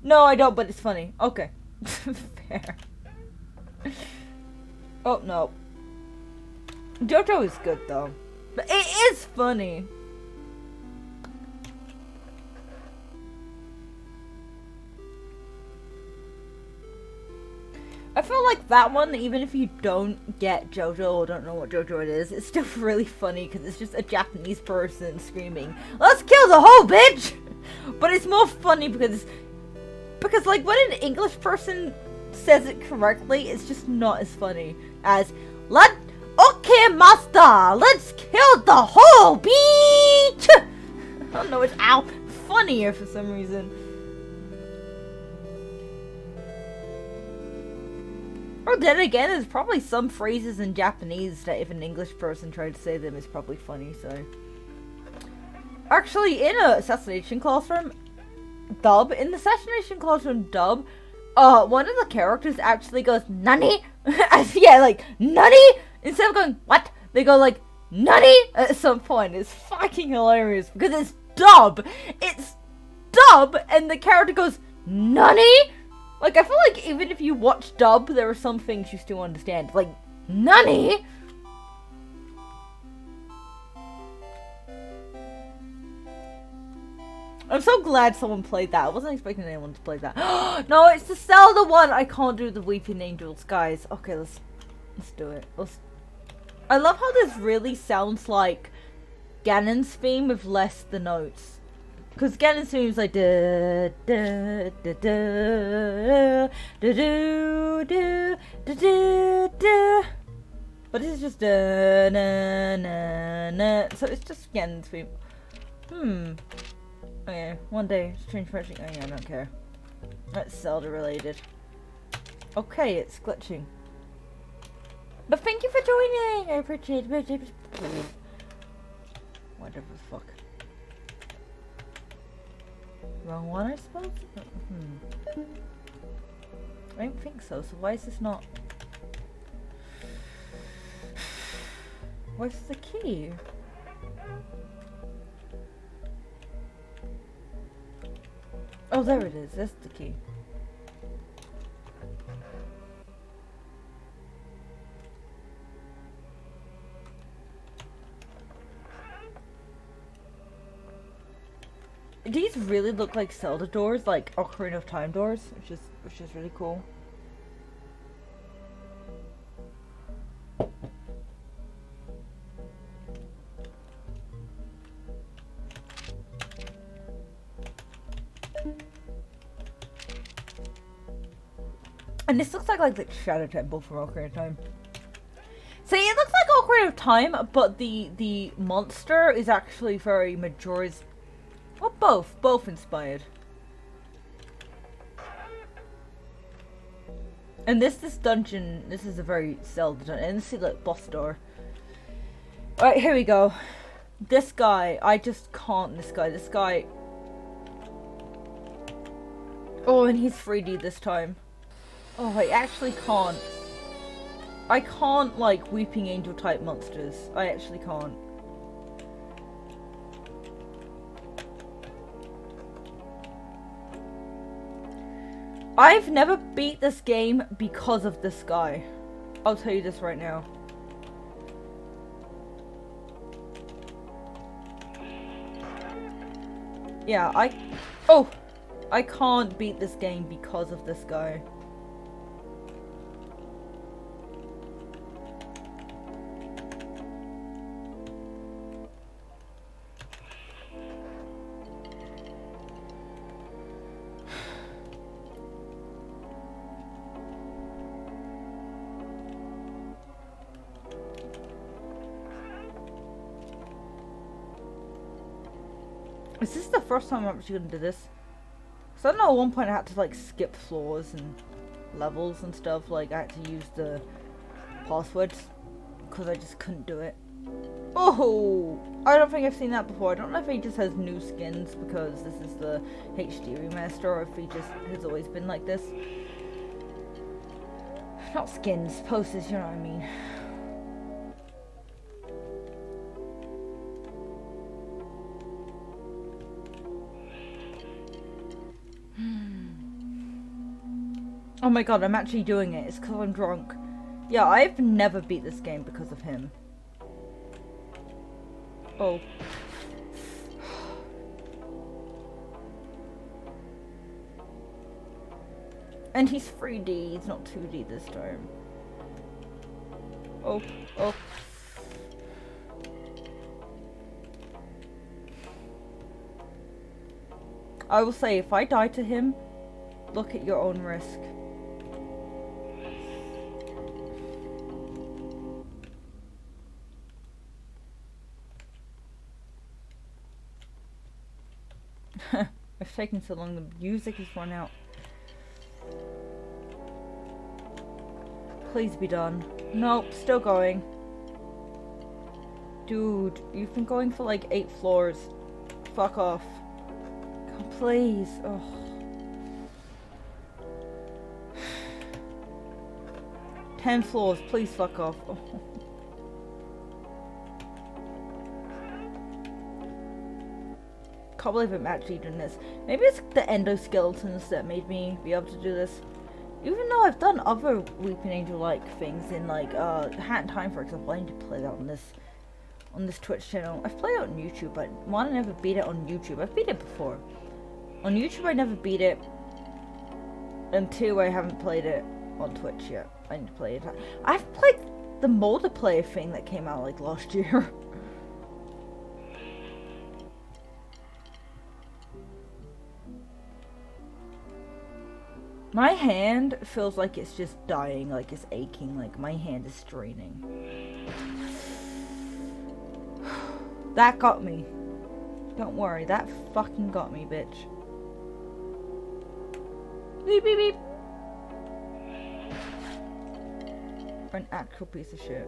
No, I don't, but it's funny. Okay. Fair. Oh, no. JoJo is good, though. But it is funny. I feel like that one, even if you don't get JoJo or don't know what JoJo it is, it's still really funny because it's just a Japanese person screaming, "Let's kill the whole bitch!" But it's more funny because like when an English person says it correctly, it's just not as funny as "Okay, master, let's kill the whole beach!" I don't know, it's funnier for some reason. Or then again, there's probably some phrases in Japanese that if an English person tried to say them, it's probably funny, so... Actually, in a Assassination Classroom dub, one of the characters actually goes, "Nani?" Yeah, like, "Nani?" Instead of going, "What?" They go like, "Nani?" At some point. It's fucking hilarious, because it's dub! It's dub, and the character goes, "Nani?" Like, I feel like even if you watch dub, there are some things you still understand. Like, "Nani?" I'm so glad someone played that. I wasn't expecting anyone to play that. No, it's the Zelda one! I can't do the Weeping Angels, guys. Okay, let's do it. I love how this really sounds like Ganon's theme with less the notes. Because Ganon's theme is like da da da da da da da da da da. But this is just da na na na. So it's just Ganon's theme. Okay, one day change pressing. Oh yeah, I don't care. That's Zelda related. Okay, it's glitching. But thank you for joining. I appreciate it. Whatever the fuck. Wrong one, I suppose? I don't think so, so why is this not... Where's the key? Oh, there it is. That's the key. These really look like Zelda doors, like Ocarina of Time doors, which is really cool. And this looks like the Shadow Temple from Ocarina of Time. See, it looks like Ocarina of Time, but the monster is actually very Majora's. Well, both inspired. And this dungeon, this is a very Zelda dungeon. And see, like boss door. All right, here we go. This guy, I just can't. This guy. Oh, and he's 3D this time. Oh, I actually can't. I can't like Weeping Angel type monsters. I actually can't. I've never beat this game because of this guy. I'll tell you this right now. Yeah, I can't beat this game because of this guy. Is this the first time I'm actually gonna do this? So I don't know, at one point I had to like skip floors and levels and stuff, like I had to use the passwords because I just couldn't do it. Oh! I don't think I've seen that before. I don't know if he just has new skins because this is the HD remaster or if he just has always been like this. Not skins, posters, you know what I mean. Oh my god, I'm actually doing it. It's because I'm drunk. Yeah, I've never beat this game because of him. Oh. And he's 3D, he's not 2D this time. Oh, oh. I will say, if I die to him, look at your own risk. It's taking so long, the music has run out. Please be done. Nope, still going. Dude, you've been going for like 8 floors. Fuck off. God, please. Oh. Ten floors, please fuck off. Oh. Can't believe I'm actually doing this. Maybe it's the endoskeletons that made me be able to do this. Even though I've done other Weeping Angel-like things in like Hat in Time, for example. I need to play that on this Twitch channel. I've played it on YouTube, but one, I never beat it on YouTube. I've beat it before. On YouTube I never beat it. And 2, I haven't played it on Twitch yet. I need to play it. I've played the multiplayer thing that came out like last year. My hand feels like it's just dying, like it's aching, like my hand is straining. That got me. Don't worry, that fucking got me, bitch. Beep beep beep. An actual piece of shit.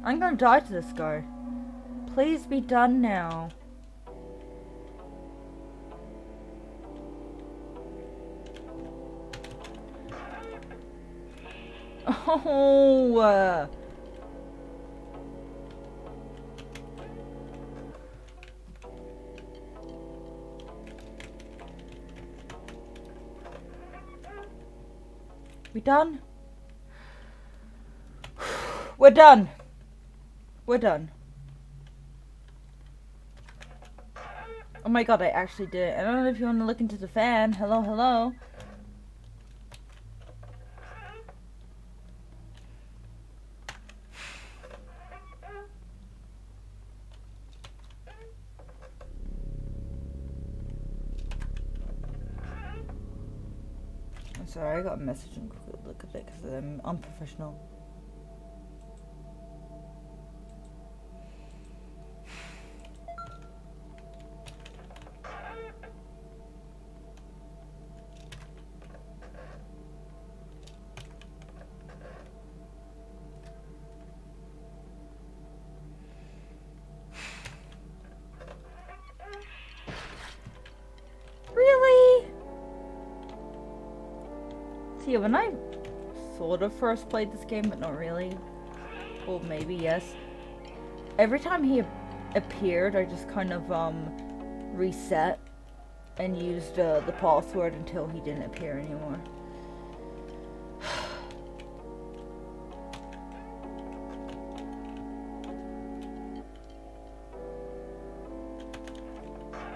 I'm gonna die to this guy. Please be done now. Oh. We done? We're done. We're done. Oh my god, I actually did it. I don't know if you want to look into the fan. Hello, hello. I'm sorry, I got a message and look at it because I'm unprofessional. Really? See, when I sort of first played this game, but not really. Or maybe yes. Every time he appeared, I just kind of reset and used the password until he didn't appear anymore.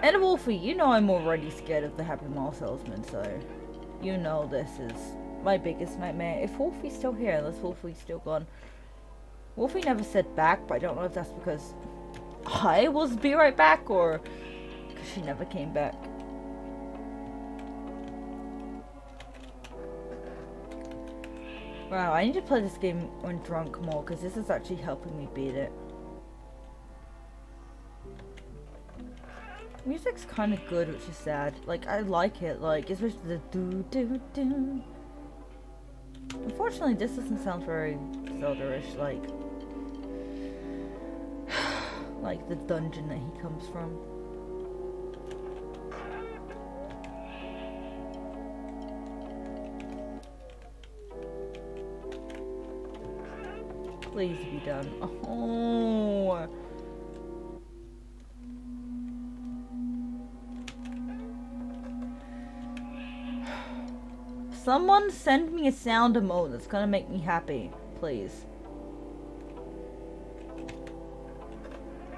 And Wolfie, you know I'm already scared of the Happy Mall salesman, so you know this is my biggest nightmare. If Wolfie's still here, unless Wolfie's still gone. Wolfie never said back, but I don't know if that's because I was be right back or because she never came back. Wow, I need to play this game when drunk more because this is actually helping me beat it. Music's kind of good, which is sad. Like, I like it, like, especially the do-do-do. Unfortunately, this doesn't sound very Zelda-ish, like the dungeon that he comes from. Please be done. Oh. Someone send me a sound emote that's gonna make me happy, please.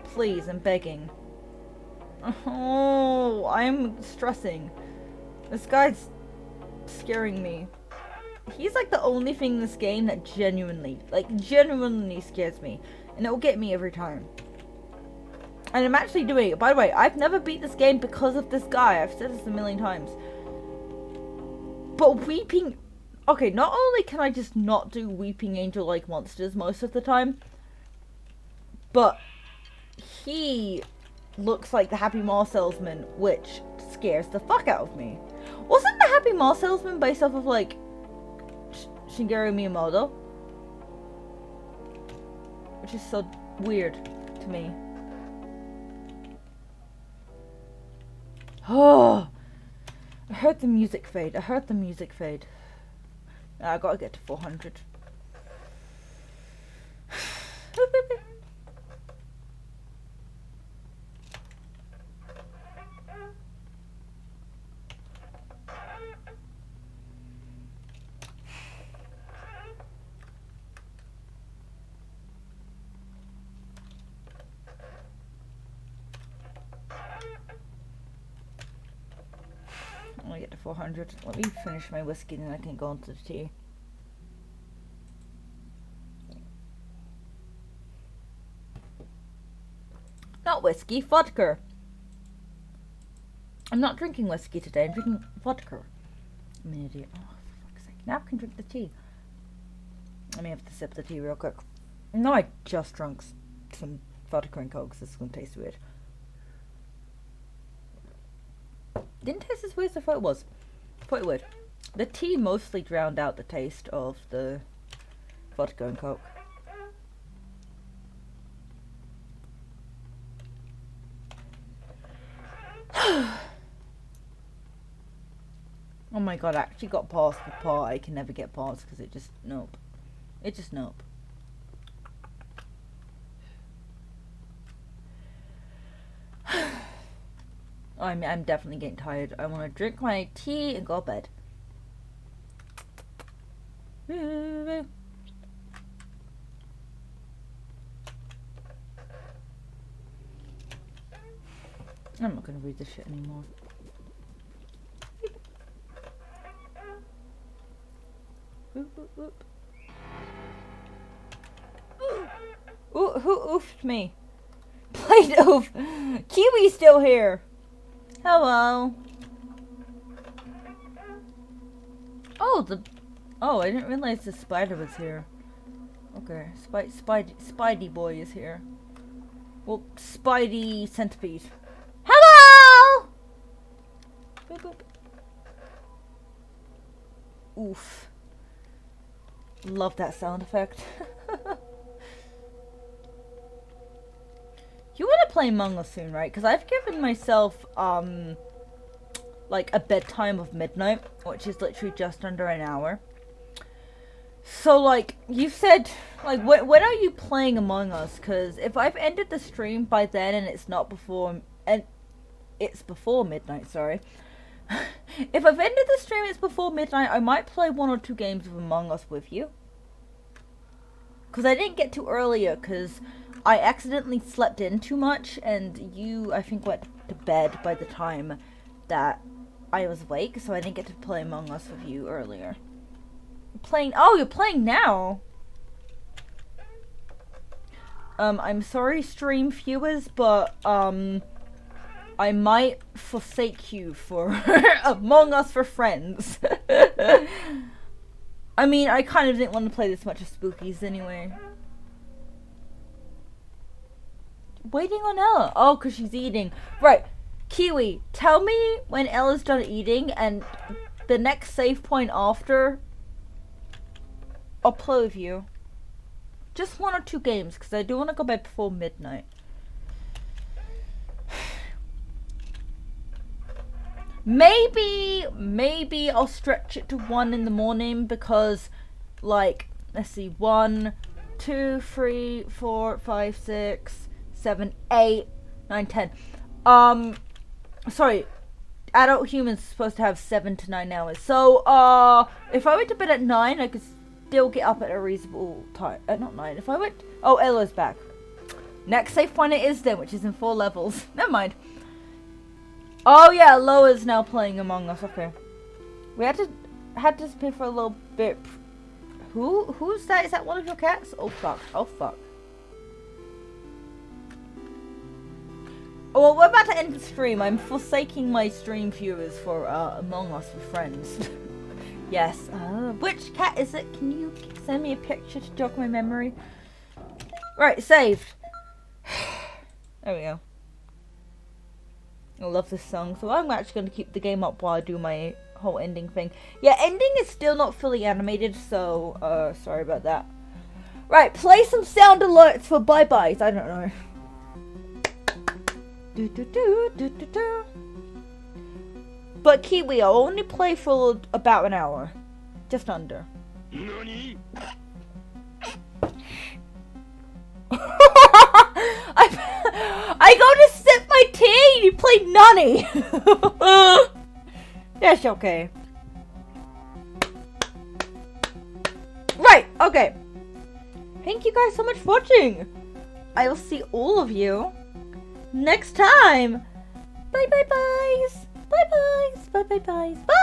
Please, I'm begging. Oh, I'm stressing. This guy's scaring me. He's like the only thing in this game that genuinely scares me. And it will get me every time. And I'm actually doing it. By the way, I've never beat this game because of this guy. I've said this a million times. But Weeping... Okay, not only can I just not do Weeping Angel-like monsters most of the time, but he looks like the Happy Mall Salesman, which scares the fuck out of me. Wasn't the Happy Mall Salesman based off of, like, Shigeru Miyamoto? Which is so weird to me. Oh, I heard the music fade. I gotta get to 400. I'm gonna get to 400. Let me finish my whiskey and then I can go into the tea. Not whiskey, vodka. I'm not drinking whiskey today, I'm drinking vodka. I'm an idiot. Oh, for fuck's sake. Now I can drink the tea. Let me have to sip the tea real quick. No, I just drunk some vodka and coke, so this is gonna taste weird. Didn't taste as weird as I thought it was. I thought it would. The tea mostly drowned out the taste of the vodka and coke. god, I actually got past the part I can never get past because it just, nope. It just, nope. I'm definitely getting tired. I want to drink my tea and go to bed. I'm not going to read this shit anymore. Ooh, who oofed me? Played oof. Kiwi's still here. Hello. Oh, I didn't realize the spider was here. Okay, Spidey boy is here. Well, Spidey centipede. Hello! Boop, boop. Oof. Love that sound effect. You want to play Among Us soon, right? Because I've given myself, like a bedtime of midnight, which is literally just under an hour. So, like, you said, like, when are you playing Among Us? Because if I've ended the stream by then and it's not before, and it's before midnight, sorry. If I've ended the stream, it's before midnight, I might play 1 or 2 games of Among Us with you. Because I didn't get to earlier, because I accidentally slept in too much, and you, I think, went to bed by the time that I was awake, so I didn't get to play Among Us with you earlier. Oh, you're playing now? I'm sorry, stream viewers, but, I might forsake you for Among Us for friends. I mean, I kind of didn't want to play this much of Spookies anyway. Waiting on Ella. Oh, because she's eating. Right. Kiwi, tell me when Ella's done eating, and the next save point after, I'll play with you. Just 1 or 2 games, because I do want to go bed before midnight. Maybe I'll stretch it to 1 in the morning because, like, let's see, 1, 2, 3, 4, 5, 6, 7, 8, 9, 10. Sorry, adult humans are supposed to have 7 to 9 hours. So, if I went to bed at 9, I could still get up at a reasonable time. Not 9. If I went, oh, Ella's back. Next safe point it is then, which is in 4 levels. Never mind. Oh yeah, Loa's now playing Among Us. Okay, we had to disappear for a little bit. Who's that? Is that one of your cats? Oh fuck! Oh fuck! Oh, well, we're about to end the stream. I'm forsaking my stream viewers for Among Us with friends. Yes. Which cat is it? Can you send me a picture to jog my memory? Right, saved. There we go. I love this song, so I'm actually going to keep the game up while I do my whole ending thing. Yeah, ending is still not fully animated, so, sorry about that. Right, play some sound alerts for bye-byes, I don't know. But Kiwi, I'll only play for about an hour. Just under. NANI? I go to sip my tea and you play Nani. That's okay. Right, okay. Thank you guys so much for watching. I will see all of you next time. Bye bye byes. Bye byes. Bye bye byes. Bye.